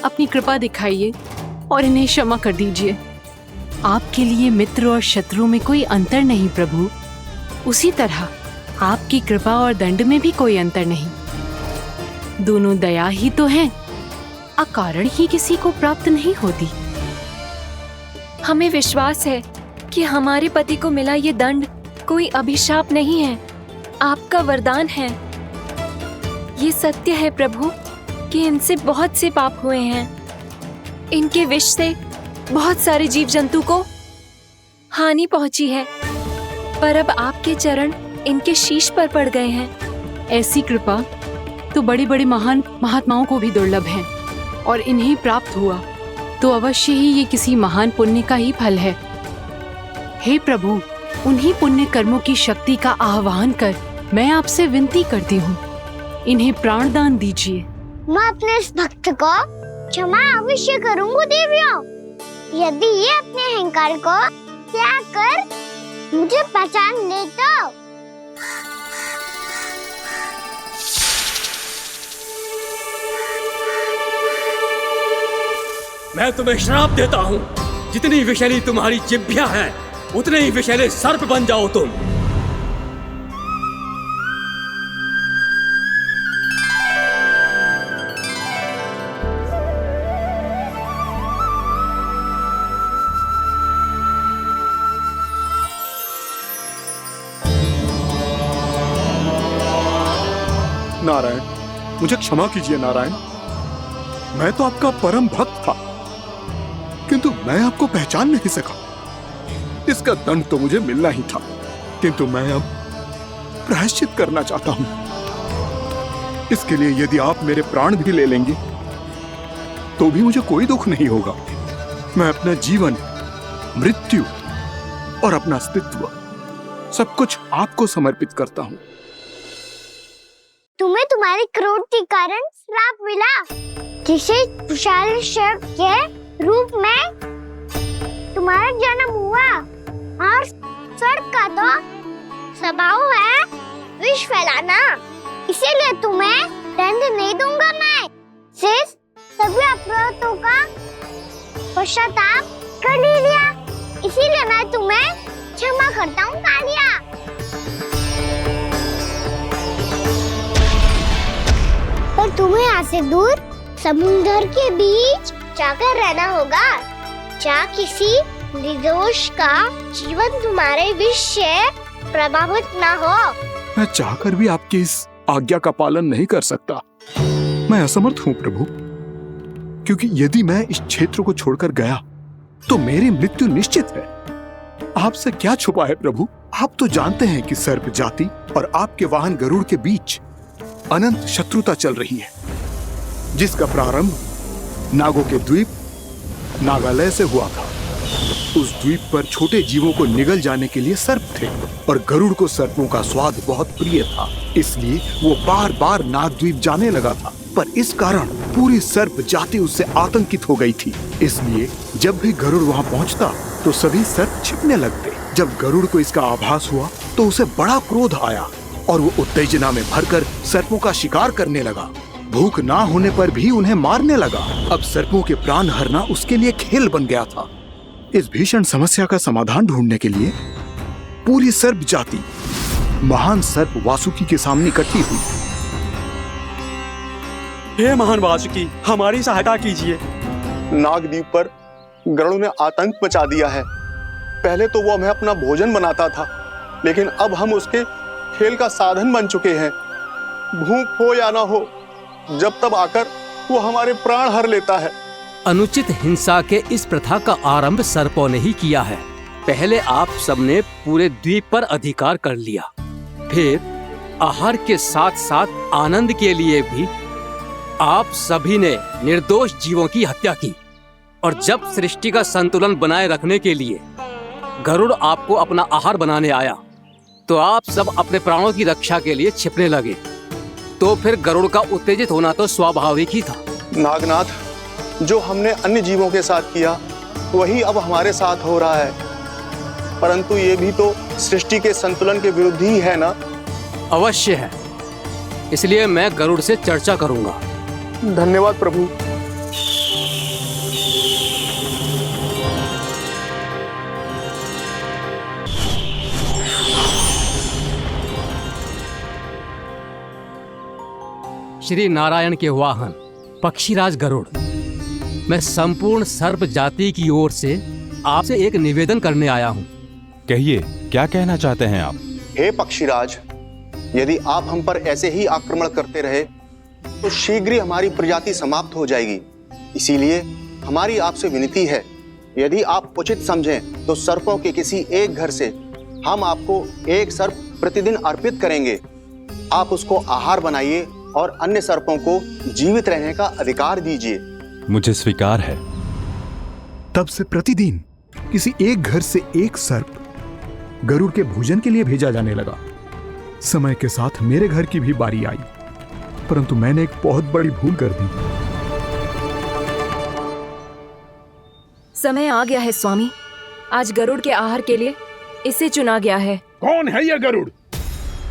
अपनी कृपा दिखाइए और इन्हें क्षमा कर दीजिए। आपके लिए मित्र और शत्रु में कोई अंतर नहीं प्रभु। उसी तरह आपकी कृपा और दंड में भी कोई अंतर नहीं। दोनों दया ही तो हैं, अकारण ही किसी को प्राप्त नहीं होती। हमें विश्वास है कि हमारे पति को मिला ये दंड कोई अभिशाप नहीं है, आपका वरदान है। ये सत्य है प्रभु कि इनसे बहुत से पाप हुए हैं। इनके विष से बहुत सारे जीव जंतु को हानि पहुंची है, पर अब आपके चरण इनके शीश पर पड़ गए हैं। ऐसी कृपा तो बड़े बड़े महान महात्माओं को भी दुर्लभ है, और इन्हें प्राप्त हुआ तो अवश्य ही ये किसी महान पुण्य का ही फल है। हे प्रभु, उन्हीं पुण्य कर्मों की शक्ति का आह्वान कर मैं आपसे विनती करती हूँ, इन्हें प्राण दान दीजिए। मैं अपने इस भक्त को क्षमा अवश्य करूँगा देवियों, यदि ये अपने अहंकार को त्याग कर मुझे पहचान ले तो। मैं तुम्हें श्राप देता हूँ, जितनी विषैली तुम्हारी जिह्वा है उतने ही विषैले सर्प बन जाओ तुम। नारायण, मुझे क्षमा कीजिए नारायण। मैं तो आपका परम भक्त था, किंतु मैं आपको पहचान नहीं सका। इसका दंड तो मुझे मिलना ही था, किंतु मैं अब प्रायश्चित करना चाहता हूं। इसके लिए यदि आप मेरे प्राण भी ले लेंगे तो भी मुझे कोई दुख नहीं होगा। मैं अपना जीवन, मृत्यु और अपना अस्तित्व सब कुछ आपको समर्पित करता हूं। तुम्हें तुम्हारी क्रोध के कारण श्राप मिला, जिसे विशाल सर्प के रूप में तुम्हारा जन्म हुआ, और सर्प का तो स्वभाव है विष फैलाना। इसीलिए तुम्हें दंड नहीं दूंगा मैं। शेष सभी अपराधों का पश्चाताप कर लिया, इसीलिए मैं तुम्हें क्षमा करता हूँ कालिया। पर तुम्हें यहाँ से दूर समुद्र के बीच जाकर रहना होगा, जहाँ किसी निर्दोष का जीवन तुम्हारे विष से प्रभावित ना हो। मैं चाहकर भी आपकी इस आज्ञा का पालन नहीं कर सकता। मैं असमर्थ हूँ प्रभु, क्योंकि यदि मैं इस क्षेत्र को छोड़कर गया तो मेरी मृत्यु निश्चित है। आपसे क्या छुपा है प्रभु? आप तो जानते हैं कि सर्प जाति और आपके वाहन गरुड़ के बीच अनंत शत्रुता चल रही है, जिसका प्रारंभ नागों के द्वीप नागालय से हुआ था। उस द्वीप पर छोटे जीवों को निगल जाने के लिए सर्प थे, और गरुड़ को सर्पों का स्वाद बहुत प्रिय था, इसलिए वो बार बार नागद्वीप जाने लगा था। पर इस कारण पूरी सर्प जाति उससे आतंकित हो गई थी। इसलिए जब भी गरुड़ वहां पहुंचता तो सभी सर्प छिपने लगते। जब गरुड़ को इसका आभास हुआ तो उसे बड़ा क्रोध आया और वो उत्तेजना में भरकर सर्पों का शिकार करने लगा। भूख ना होने पर भी उन्हें मारने लगा। अब सर्पों के प्राण हरना उसके लिए खेल बन गया था। इस भीषण समस्या का समाधान ढूंढने के लिए पूरी सर्प जाति महान सर्प वासुकी के सामने इकट्ठी हुई। हे महान वासुकी, हमारी सहायता कीजिए। नागद्वीप पर गरुड़ ने आतंक मचा दिया है। पहले तो वो हमें अपना भोजन बनाता था, लेकिन अब हम उसके खेल का साधन बन चुके हैं। भूख हो या ना हो, जब तब आकर वो हमारे प्राण हर लेता है। अनुचित हिंसा के इस प्रथा का आरंभ सर्पों ने ही किया है। पहले आप सबने पूरे द्वीप पर अधिकार कर लिया, फिर आहार के साथ साथ आनंद के लिए भी आप सभी ने निर्दोष जीवों की हत्या की। और जब सृष्टि का संतुलन बनाए रखने के लिए गरुड़ आपको अपना आहार बनाने आया तो आप सब अपने प्राणों की रक्षा के लिए छिपने लगे। तो फिर गरुड़ का उत्तेजित होना तो स्वाभाविक ही था। नागनाथ, जो हमने अन्य जीवों के साथ किया वही अब हमारे साथ हो रहा है, परंतु ये भी तो सृष्टि के संतुलन के विरुद्ध ही है ना? अवश्य है, इसलिए मैं गरुड़ से चर्चा करूंगा। धन्यवाद प्रभु। श्री नारायण के वाहन पक्षीराज गरुड़, मैं संपूर्ण सर्प जाति की ओर से आपसे एक निवेदन करने आया हूँ। कहिए, क्या कहना चाहते हैं आप? हे पक्षीराज, यदि आप हम पर ऐसे ही आक्रमण करते रहे तो शीघ्र ही हमारी प्रजाति समाप्त हो जाएगी। इसीलिए हमारी आपसे विनती है, यदि आप उचित समझें तो सर्पों के किसी एक घर से हम आपको एक सर्प प्रतिदिन अर्पित करेंगे। आप उसको आहार बनाइए और अन्य सर्पों को जीवित रहने का अधिकार दीजिए। मुझे स्वीकार है। तब से प्रतिदिन किसी एक घर से एक सर्प गरुड़ के भोजन के लिए भेजा जाने लगा। समय के साथ मेरे घर की भी बारी आई, परंतु मैंने एक बहुत बड़ी भूल कर दी। समय आ गया है स्वामी, आज गरुड़ के आहार के लिए इसे चुना गया है। कौन है यह गरुड़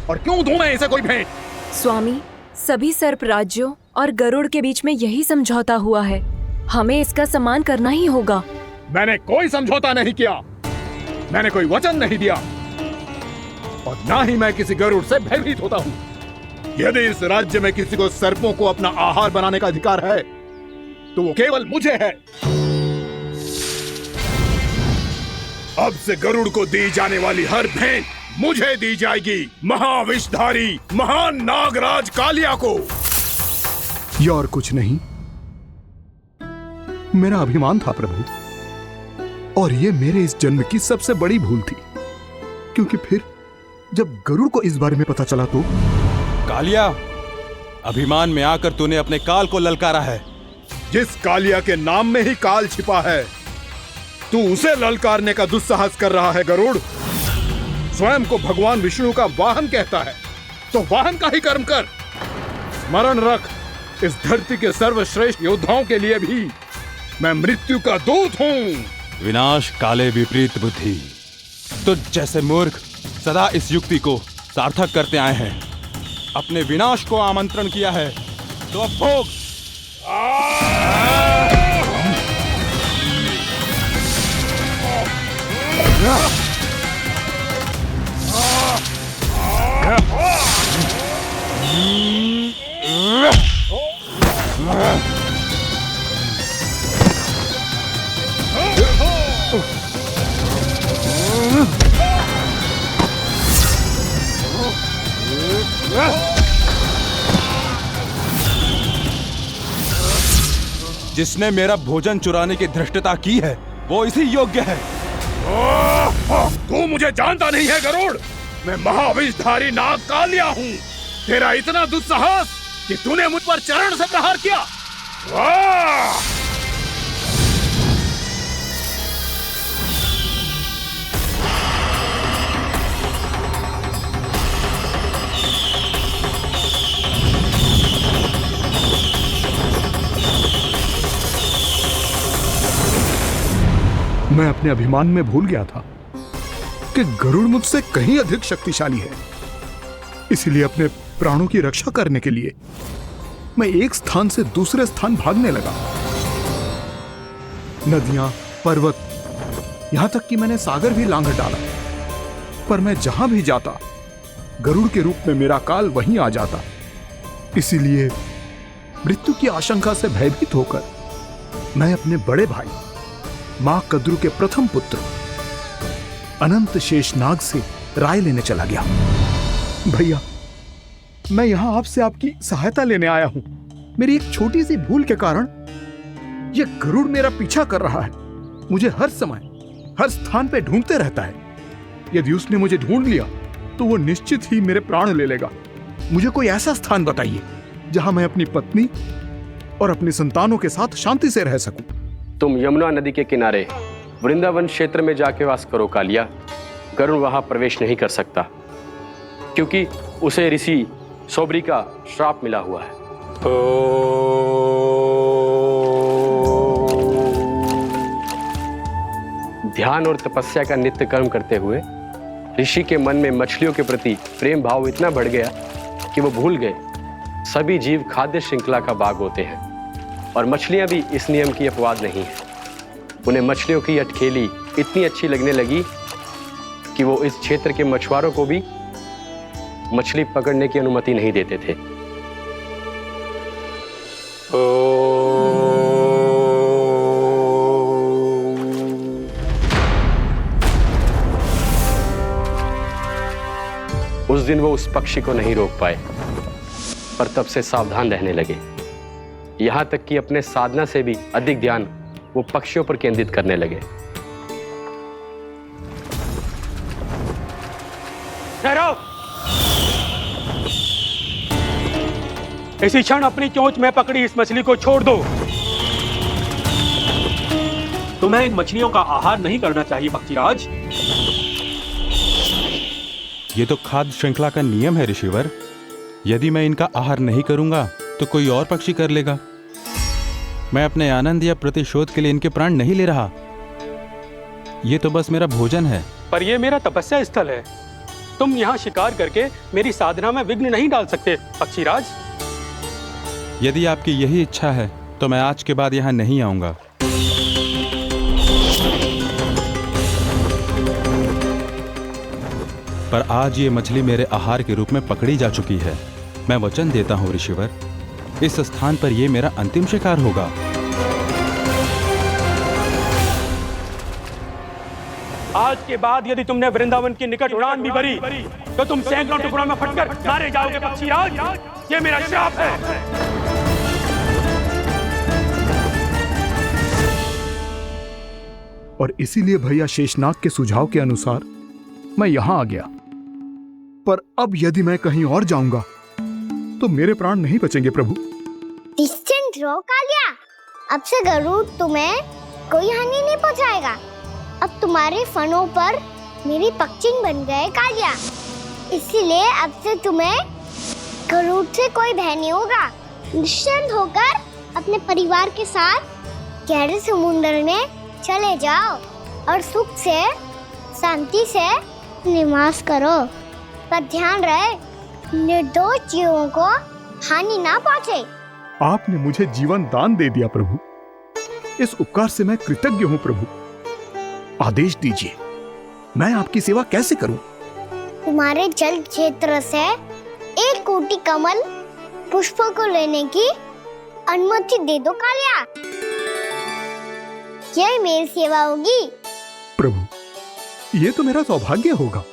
और क्यों दूं मैं इसे कोई भेंट? स्वामी, सभी सर्प राज्यों और गरुड़ के बीच में यही समझौता हुआ है, हमें इसका सम्मान करना ही होगा। मैंने कोई समझौता नहीं किया, मैंने कोई वचन नहीं दिया और ना ही मैं किसी गरुड़ से भयभीत होता हूँ। यदि इस राज्य में किसी को सर्पों को अपना आहार बनाने का अधिकार है तो वो केवल मुझे है। अब से गरुड़ को दी जाने वाली हर भेंट मुझे दी जाएगी, महाविषधारी महान नागराज कालिया को। यह और कुछ नहीं, मेरा अभिमान था प्रभु, और यह मेरे इस जन्म की सबसे बड़ी भूल थी, क्योंकि फिर जब गरुड़ को इस बारे में पता चला तो। कालिया, अभिमान में आकर तूने अपने काल को ललकारा है। जिस कालिया के नाम में ही काल छिपा है, तू उसे ललकारने का दुस्साहस कर रहा है गरुड़। स्वयं को भगवान विष्णु का वाहन कहता है तो वाहन का ही कर्म कर। स्मरण रख, इस धरती के सर्वश्रेष्ठ योद्धाओं के लिए भी मैं मृत्यु का दूत हूँ। विनाश काले विपरीत बुद्धि। तुझ जैसे मूर्ख सदा इस युक्ति को सार्थक करते आए हैं। अपने विनाश को आमंत्रण किया है तो अब भोग। जिसने मेरा भोजन चुराने की धृष्टता की है वो इसी योग्य है। तू मुझे जानता नहीं है गरुड़, मैं महाविषधारी नाग कालिया हूँ। तेरा इतना दुस्साहस कि तूने मुझ पर चरण से प्रहार किया। मैं अपने अभिमान में भूल गया था कि गरुड़ मुझसे कहीं अधिक शक्तिशाली है। इसलिए अपने प्राणों की रक्षा करने के लिए मैं एक स्थान से दूसरे स्थान भागने लगा। नदियां, पर्वत, यहां तक कि मैंने सागर भी लांघ डाला, पर मैं जहां भी जाता गरुड़ के रूप में मेरा काल वहीं आ जाता। इसीलिए मृत्यु की आशंका से भयभीत होकर मैं अपने बड़े भाई मां कद्रु के प्रथम पुत्र अनंत शेषनाग से राय लेने चला गया। भैया, मैं यहां आपसे आपकी सहायता लेने आया हूं। मेरी एक छोटी सी भूल के कारण यह गरुड़ मेरा पीछा कर रहा है। मुझे हर समय हर स्थान पे ढूंढते रहता है। यदि उसने मुझे ढूंढ लिया तो वो निश्चित ही मेरे प्राण ले लेगा। मुझे कोई ऐसा स्थान बताइए जहां मैं अपनी पत्नी और अपनी संतानों के साथ शांति से रह सकूं। तुम यमुना नदी के किनारे वृंदावन क्षेत्र में जाके वास करो कालिया। गरुड़ वहां प्रवेश नहीं कर सकता क्योंकि उसे ऋषि सोबरी का श्राप मिला हुआ है। ध्यान और तपस्या का नित्य कर्म करते हुए ऋषि के मन में मछलियों के प्रति प्रेम भाव इतना बढ़ गया कि वो भूल गए सभी जीव खाद्य श्रृंखला का भाग होते हैं और मछलियां भी इस नियम की अपवाद नहीं है। उन्हें मछलियों की अटखेली इतनी अच्छी लगने लगी कि वो इस क्षेत्र के मछुआरों को भी मछली पकड़ने की अनुमति नहीं देते थे। उस दिन वो उस पक्षी को नहीं रोक पाए, पर तब से सावधान रहने लगे। यहां तक कि अपने साधना से भी अधिक ध्यान वो पक्षियों पर केंद्रित करने लगे। ठहरो! इसी क्षण अपनी चोंच में पकड़ी इस मछली को छोड़ दो। तुम्हें इन मछलियों का आहार नहीं करना चाहिए पक्षीराज। ये तो खाद्य श्रृंखला का नियम है ऋषिवर। यदि मैं इनका आहार नहीं करूंगा तो कोई और पक्षी कर लेगा। मैं अपने आनंद या प्रतिशोध के लिए इनके प्राण नहीं ले रहा। ये तो बस मेरा भोजन है। पर यह मेरा तपस्या स्थल है। तुम यहाँ शिकार करके मेरी साधना में विघ्न नहीं डाल सकते पक्षीराज। यदि आपकी यही इच्छा है तो मैं आज के बाद यहाँ नहीं आऊंगा। पर आज ये मछली मेरे आहार के रूप में पकड़ी जा चुकी है। मैं वचन देता हूँ ऋषिवर, इस स्थान पर यह मेरा अंतिम शिकार होगा। आज के बाद यदि तुमने वृंदावन की निकट उड़ान भी भरी तो तुम सैकड़ों टुकड़ों में फटकर मारे जाओगे पक्षीराज। ये मेरा श्राप है। और इसीलिए भैया शेषनाग के सुझाव के अनुसार मैं यहां आ गया। पर अब यदि मैं कहीं और जाऊंगा तो मेरे प्राण नहीं बचेंगे प्रभु। डिस्टेंट रहो कालिया। अब से गरुड़ तुम्हें कोई हानि नहीं पहुंचाएगा। अब तुम्हारे फनों पर मेरी पक्षिंग बन गए कालिया। इसीलिए अब से तुम्हें गरुड़ से कोई भय नहीं होगा। निश्चिंत होकर अपने परिवार के साथ गहरे समुद्र में चले जाओ और सुख से शांति से निवास करो। पर ध्यान रहे निर्दोष जीवों को हानि ना पहुंचे। आपने मुझे जीवन दान दे दिया प्रभु। इस उपकार से मैं कृतज्ञ हूँ प्रभु। आदेश दीजिए, मैं आपकी सेवा कैसे करूं? तुम्हारे जल क्षेत्र से 1 कोटि कमल पुष्पों को लेने की अनुमति दे दो कालिया। यही मेरी सेवा होगी। प्रभु, ये तो मेरा सौभाग्य होगा।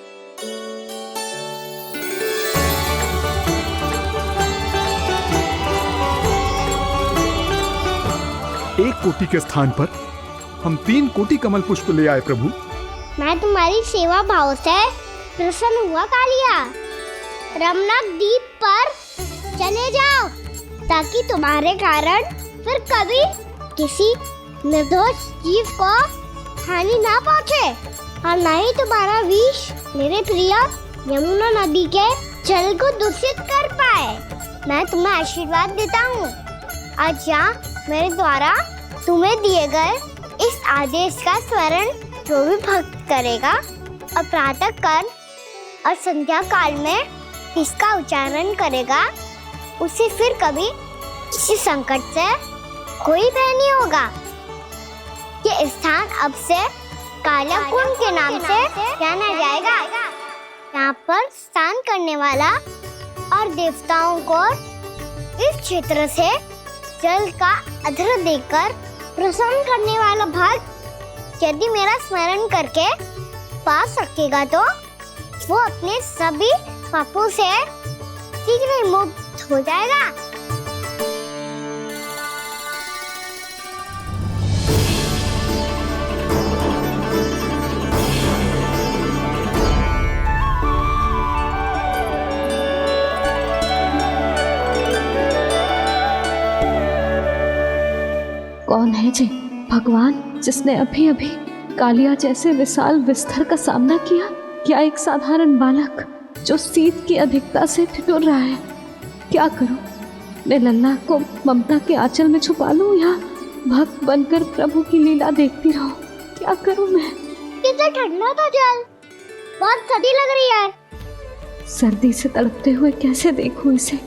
एक कोटि के स्थान पर हम 3 कोटि कमल पुष्प ले आए प्रभु। मैं तुम्हारी सेवा भाव से प्रसन्न हुआ कालिया। रमनाक द्वीप पर चले जाओ ताकि तुम्हारे कारण फिर कभी किसी निर्दोष जीव को हानि ना पहुंचे और न ही तुम्हारा विष मेरे प्रिय यमुना नदी के जल को दूषित कर पाए। मैं तुम्हें आशीर्वाद देता हूँ। आज यहाँ मेरे द्वारा तुम्हें दिए गए इस आदेश का स्मरण जो भी भक्त करेगा और प्रातः काल और संध्या काल में इसका उच्चारण करेगा, उसे फिर कभी किसी संकट से कोई भय नहीं होगा। ये स्थान अब से काला कुंड के नाम से जाना जाएगा। यहाँ पर स्नान करने वाला और देवताओं को इस क्षेत्र से जल का अधर देकर प्रसन्न करने वाला भक्त यदि मेरा स्मरण करके पास रखेगा तो वो अपने सभी पापों से शीघ्र ही मुक्त हो जाएगा। कौन है जी भगवान जिसने अभी अभी कालिया जैसे विशाल विस्तर का सामना किया? क्या एक साधारण बालक जो शीत की अधिकता से ठिठुर रहा है? क्या करूं? मैं लल्ला को ममता के आंचल में छुपा लूं या भक्त बनकर प्रभु की लीला देखती रहूं? क्या करूं मैं? कितना ठंडा था जल, बहुत सर्दी लग रही है। सर्दी से तड़पते हुए कैसे देखूं इसे?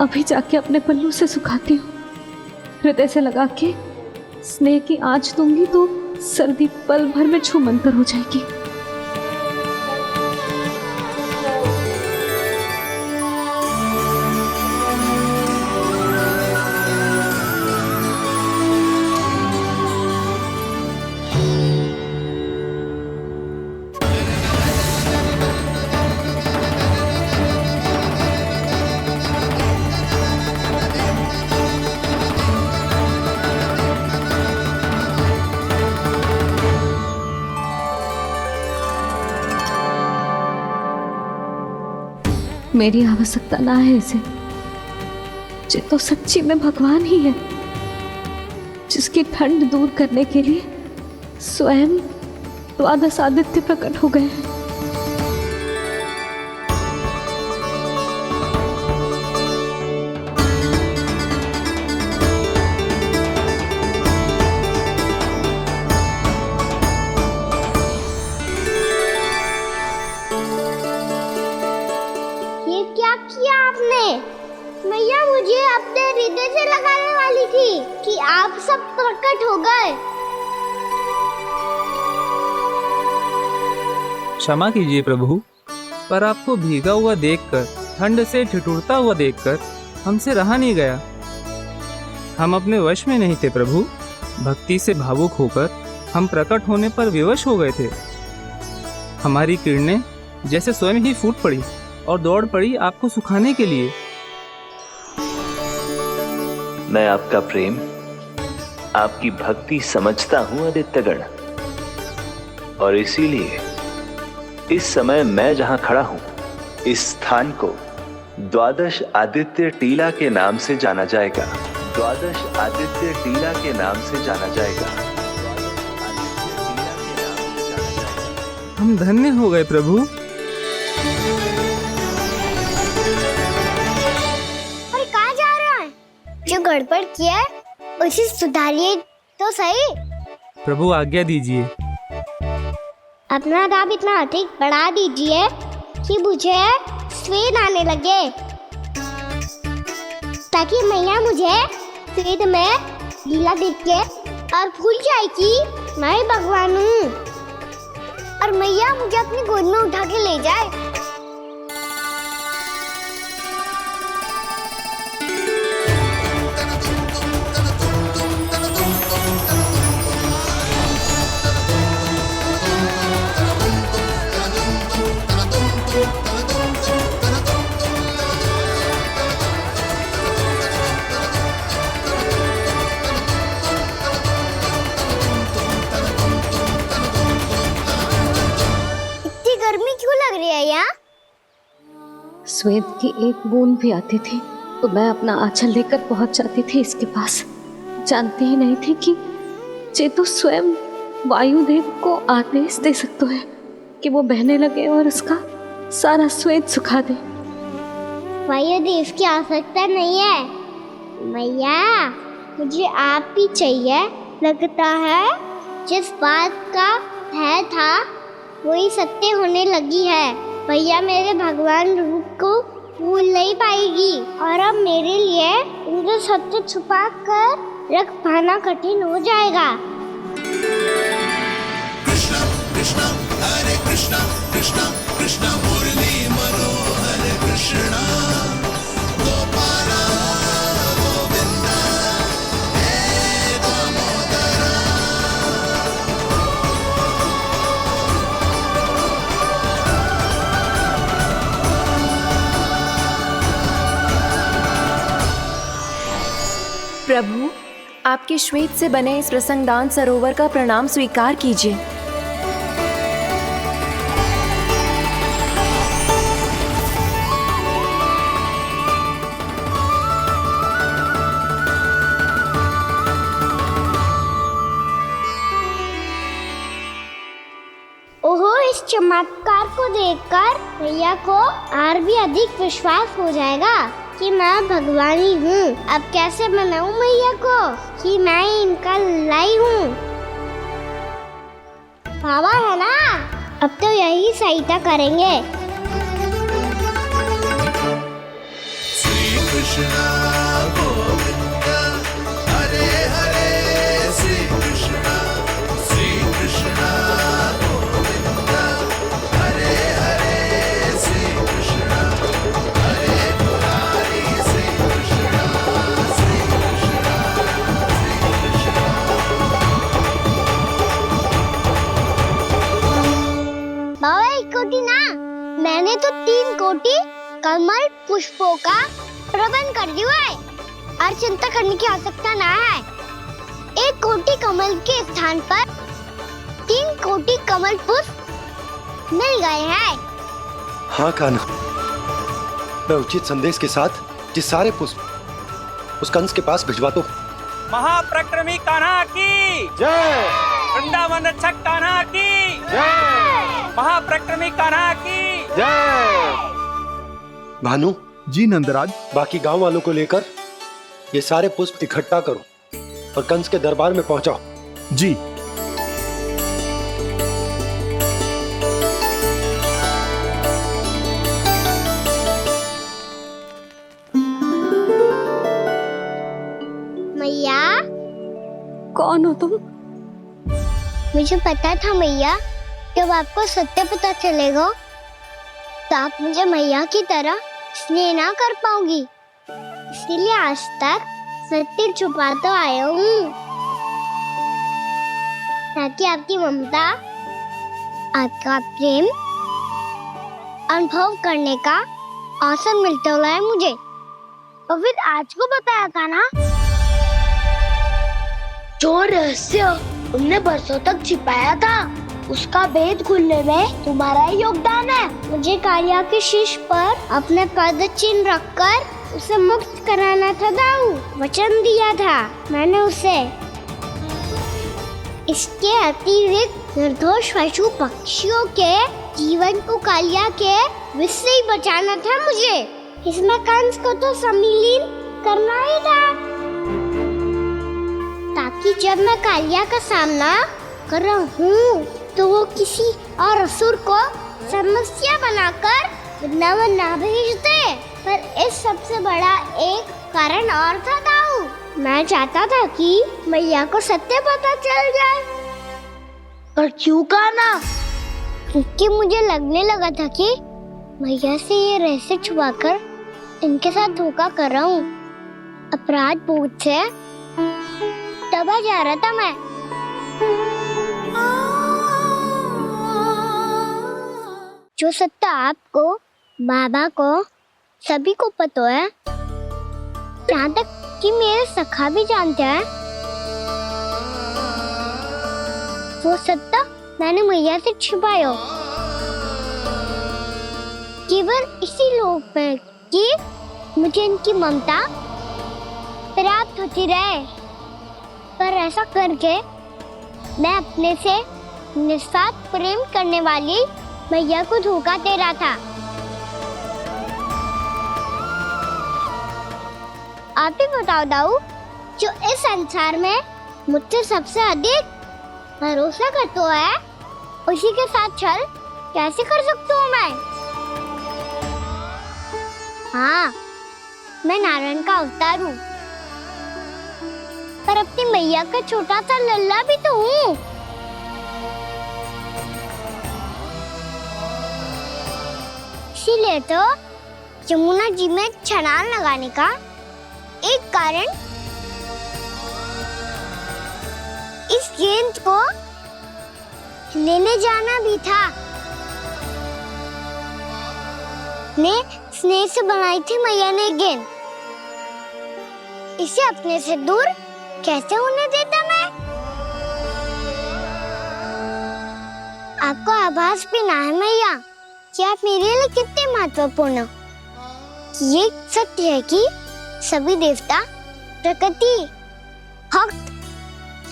अभी जाके अपने पल्लू से सुखाती हूँ। हृदय से लगा के स्नेह की आंच दूंगी तो सर्दी पल भर में छूमंतर हो जाएगी। मेरी आवश्यकता ना है इसे। ये तो सच्ची में भगवान ही है जिसकी ठंड दूर करने के लिए स्वयं द्वादश आदित्य प्रकट हो गए हैं। मैया मुझे अपने हृदय से लगाने वाली थी कि आप सब प्रकट हो गए। क्षमा कीजिए प्रभु, पर आपको भीगा हुआ देखकर, ठंड से ठिठुरता हुआ देखकर हमसे रहा नहीं गया। हम अपने वश में नहीं थे प्रभु। भक्ति से भावुक होकर हम प्रकट होने पर विवश हो गए थे। हमारी किरणें जैसे स्वयं ही फूट पड़ी और दौड़ पड़ी आपको सुखाने के लिए। मैं आपका प्रेम, आपकी भक्ति समझता हूं आदित्यगण, और इसीलिए इस समय मैं जहां खड़ा हूं, इस स्थान को द्वादश आदित्य टीला के नाम से जाना जाएगा। द्वादश आदित्य टीला के नाम से जाना जाएगा। हम धन्य हो गए प्रभु। और कहाँ जा रहा है? जो गड़बड़ किया उसे सुधारिए तो सही। प्रभु आज्ञा दीजिए। अपना दाम इतना अधिक बढ़ा दीजिए कि मुझे स्वेद आने लगे, ताकि मैया मुझे स्वेद में लीला देख के और भूल जाए कि मैं ही भगवान हूँ, और मैया मुझे अपनी गोद में उठा के ले जाए। स्वेद की एक बूंद भी आती थी तो मैं अपना आंचल लेकर पहुंच जाती थी इसके पास। जानती ही नहीं थी कि ये तो स्वयं वायुदेव को आदेश दे सकते हैं कि वो बहने लगे और उसका सारा स्वेद सुखा दे। वायुदेव की आवश्यकता नहीं है मैया, मुझे आप ही चाहिए लगता है जिस बात का भय था वही सत्य होने लगी है। भैया मेरे भगवान रूप को भूल नहीं पाएगी और अब मेरे लिए उनके सत्य छुपा कर रख पाना कठिन हो जाएगा। कृष्णा कृष्णा हरे कृष्णा कृष्णा कृष्णा मुरली मनोहर कृष्णा गोपाला गोविंदा हे दामोदरा। प्रभु, आपके श्वेत से बने इस प्रसंगदान सरोवर का प्रणाम स्वीकार कीजिए। ओहो, इस चमत्कार को देखकर भैया को और भी अधिक विश्वास हो जाएगा कि मैं भगवान ही हूँ। अब कैसे मनाऊं मैया को कि मैं ही इनका लाई हूँ। बाबा है ना, अब तो यही सहायता करेंगे। श्री कृष्णा गोविंदा हरे हरे श्री कृष्णा गोविंदा हरे हरे श्री कृष्णा हरे मुरारी श्री कृष्णा श्री कृष्णा श्री कृष्णा। बाबा एक कोटी ना, मैंने तो 3 कोटी कमल पुष्पों का प्रबंध कर दिया है और चिंता करने की आवश्यकता ना है। 1 कोटी कमल के स्थान पर 3 कोटी कमल पुष्प मिल गए हैं। हाँ कान्हा, मैं उचित संदेश के साथ ये सारे पुष्प उस कंस के पास भिजवा दो। महाप्रक्रमी कान्हा की जय। वृंदावन रक्षक कान्हा की जय। महाप्रक्रमी कान्हा की जय। भानु जी नंदराज, बाकी गांव वालों को लेकर ये सारे पुष्प इकट्ठा करो और कंस के दरबार में पहुंचाओ। जी। मैया, कौन हो तुम? मुझे पता था मैया, जब आपको सत्य पता चलेगा तो आप मुझे मैया की तरह स्नेह ना कर पाओगी, इसलिए आज तक सत्य छुपाता आया हूँ ताकि आपकी ममता, आपका प्रेम अनुभव करने का अवसर मिलता है मुझे। और फिर आज को बताया था ना, जो रहस्य तुमने बरसों तक छिपाया था उसका भेद खुलने में तुम्हारा ही योगदान है। मुझे कालिया के शीश पर अपने पद चिन्ह रखकर उसे मुक्त कराना था दाऊ, वचन दिया था मैंने उसे। इसके अतिरिक्त निर्दोष पशु पक्षियों के जीवन को कालिया के विष से ही बचाना था मुझे। इसमें कंस को तो सम्मिलित करना ही था ताकि जब मैं कालिया का सामना कर रहा हूँ तो वो किसी और असुर को समस्या बनाकर वृंदावन ना भेज दे। पर इस सबसे बड़ा एक कारण और था दाऊ, मैं चाहता था कि मैया को सत्य पता चल जाए। पर क्यों कान्हा? क्योंकि मुझे लगने लगा था कि मैया से ये रहस्य छुपाकर इनके साथ धोखा कर रहा हूँ। अपराध बोध से दबा जा रहा था मैं। जो सत्य आपको, बाबा को, सभी को पता है, यहाँ तक कि मेरे सखा भी जानते हैं, वो सत्य मैंने मैया से छिपाया केवल इसी लोक में कि मुझे इनकी ममता प्राप्त होती रहे। पर ऐसा करके मैं अपने से निस्वार्थ प्रेम करने वाली मैया को धोखा दे रहा था। आप ही बताओ दाऊ, जो इस संसार में मुझसे सबसे अधिक भरोसा करता है, उसी के साथ छल कैसे कर सकता हूँ मैं? हाँ, मैं नारायण का अवतार हूँ, पर अपनी मैया का छोटा सा लल्ला भी तो हूँ। इसीलिए तो यमुना जी में छलांग लगाने का एक कारण इस गेंद को लेने जाना भी था। ने स्नेह से बनाई थी मैया ने गेंद, इसे अपने से दूर कैसे होने देता मैं? आपको आभास भी ना है मैया कि आप मेरे लिए कितने महत्वपूर्ण हो। ये सत्य है कि सभी देवता, प्रकृति, भक्त,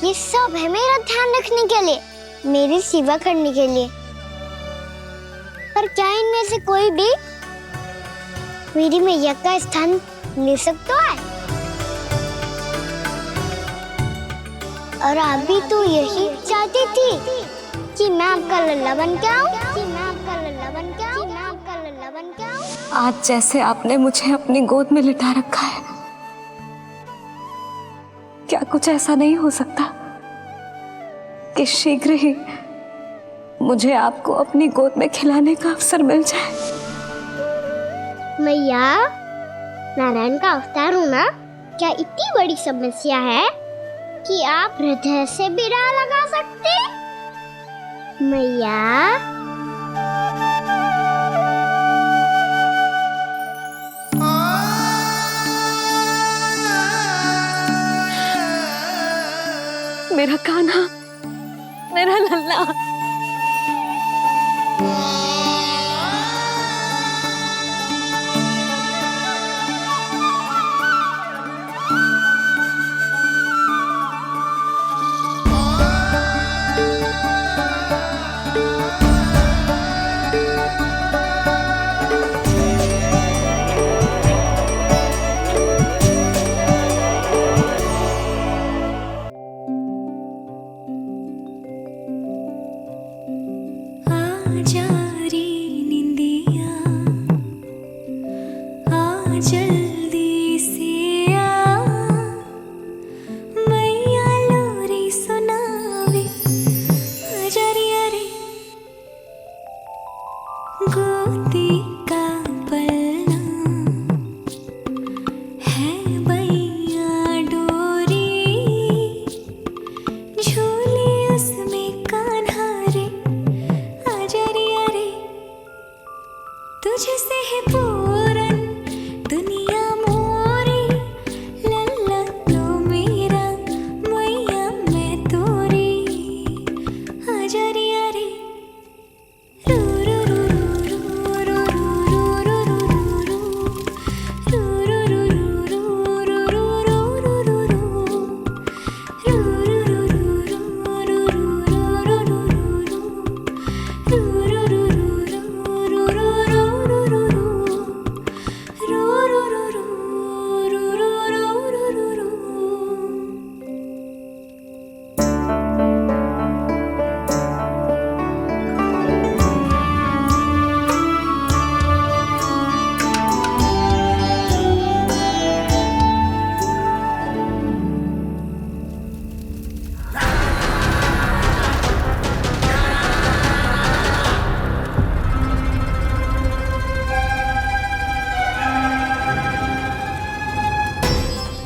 ये सब है मेरा ध्यान रखने के लिए, मेरी सेवा करने के लिए। पर क्या इनमें से कोई भी मेरी मैया का स्थान ले सकता है? और आप भी तो यही चाहती थी कि मैं आपका लल्ला बन के आऊं, कि मैं आपका लल्ला बन के आऊं, कि मैं आपका लल्ला बन के आऊं। आज जैसे आपने मुझे अपनी गोद में लिटा रखा है, क्या कुछ ऐसा नहीं हो सकता कि शीघ्र ही मुझे आपको अपनी गोद में खिलाने का अवसर मिल जाए? मैया, नारायण का अवतार होना क्या इतनी बड़ी समस्या है कि आप हृदय से भी ना लगा सकते? मैया, मेरा कान्हा, मेरा लल्ला।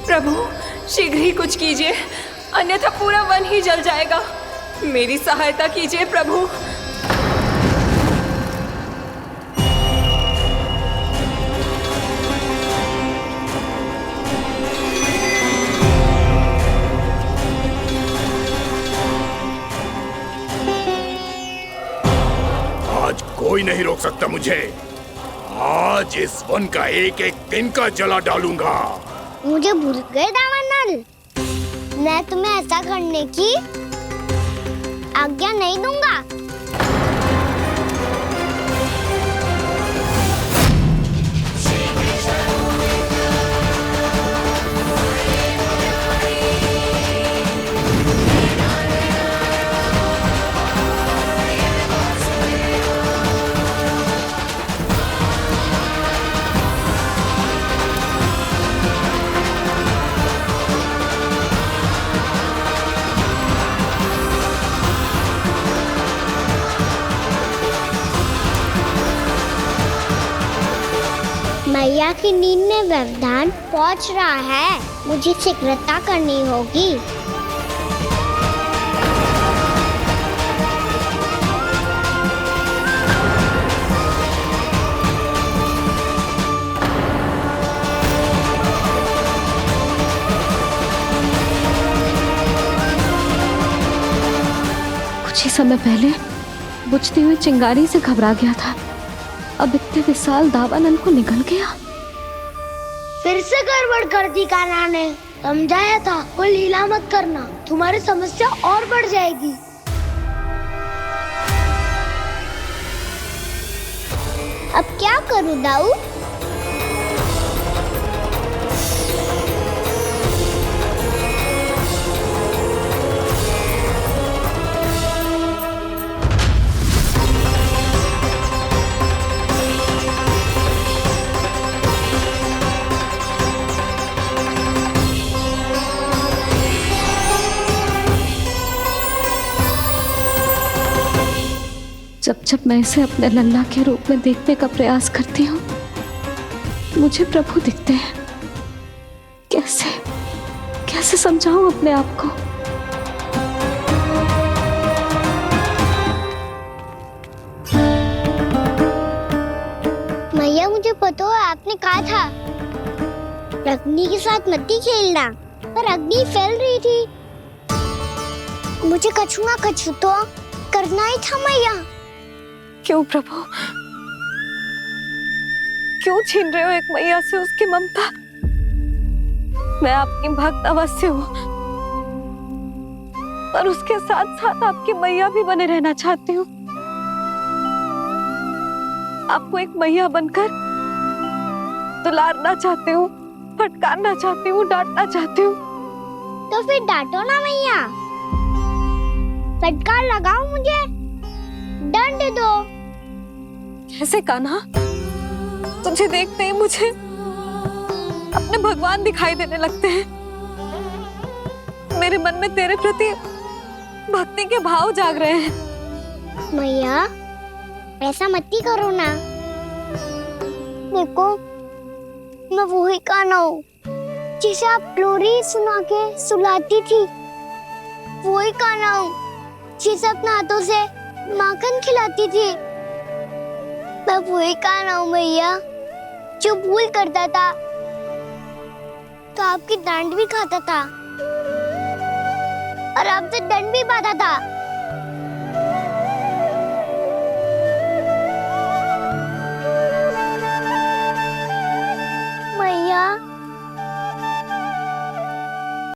प्रभु, शीघ्र ही कुछ कीजिए, अन्यथा पूरा वन ही जल जाएगा। मेरी सहायता कीजिए प्रभु। आज कोई नहीं रोक सकता मुझे। आज इस वन का एक एक दिन का जला डालूंगा। मुझे भूल गए दामनल, मैं तुम्हें ऐसा करने की आज्ञा नहीं दूंगा। मैया की नींद में व्यवधान पहुंच रहा है, मुझे शीघ्रता करनी होगी। कुछ ही समय पहले बुझती हुई चिंगारी से घबरा गया था, अब इतने विशाल दावानल को निगल गया। फिर से गड़बड़ कर दी कान्हा ने। समझाया था कोई लीला मत करना, तुम्हारी समस्या और बढ़ जाएगी। अब क्या करूं दाऊ? जब जब मैं इसे अपने लल्ला के रूप में देखने का प्रयास करती हूँ, मुझे प्रभु दिखते हैं। कैसे कैसे समझाऊं अपने आप को? मैया, मुझे पता है आपने कहा था अग्नि के साथ मत ही खेलना, पर अग्नि फैल रही थी। मुझे कछुआ कछु तो करना ही था मैया। क्यों प्रभु, क्यों छीन रहे हो एक मैया से उसकी ममता? मैं आपकी भक्त अवश्य हूँ, पर उसके साथ साथ आपकी मैया भी बने रहना चाहती हूँ। आपको एक मैया बनकर दुलारना चाहती हूँ, फटकारना चाहती हूँ, डांटना चाहती हूँ। तो फिर डांटो ना मैया, फटकार लगाओ, मुझे दंड दो। कैसे कान्हा? तुझे देखते ही मुझे अपने भगवान दिखाई देने लगते हैं। मेरे मन में तेरे प्रति भक्ति के भाव जाग रहे हैं। मैया, ऐसा मत ही करो ना। देखो, मैं वही कान्हा हूँ जिसे आप लोरी सुना के सुलाती थी। वही कान्हा हूँ जिसे अपने हाथों से माखन खिलाती थी। मैं वही कान्हा हूँ मैया, जो भूल करता था तो आपकी डांट भी खाता था और आपसे दंड भी पाता था।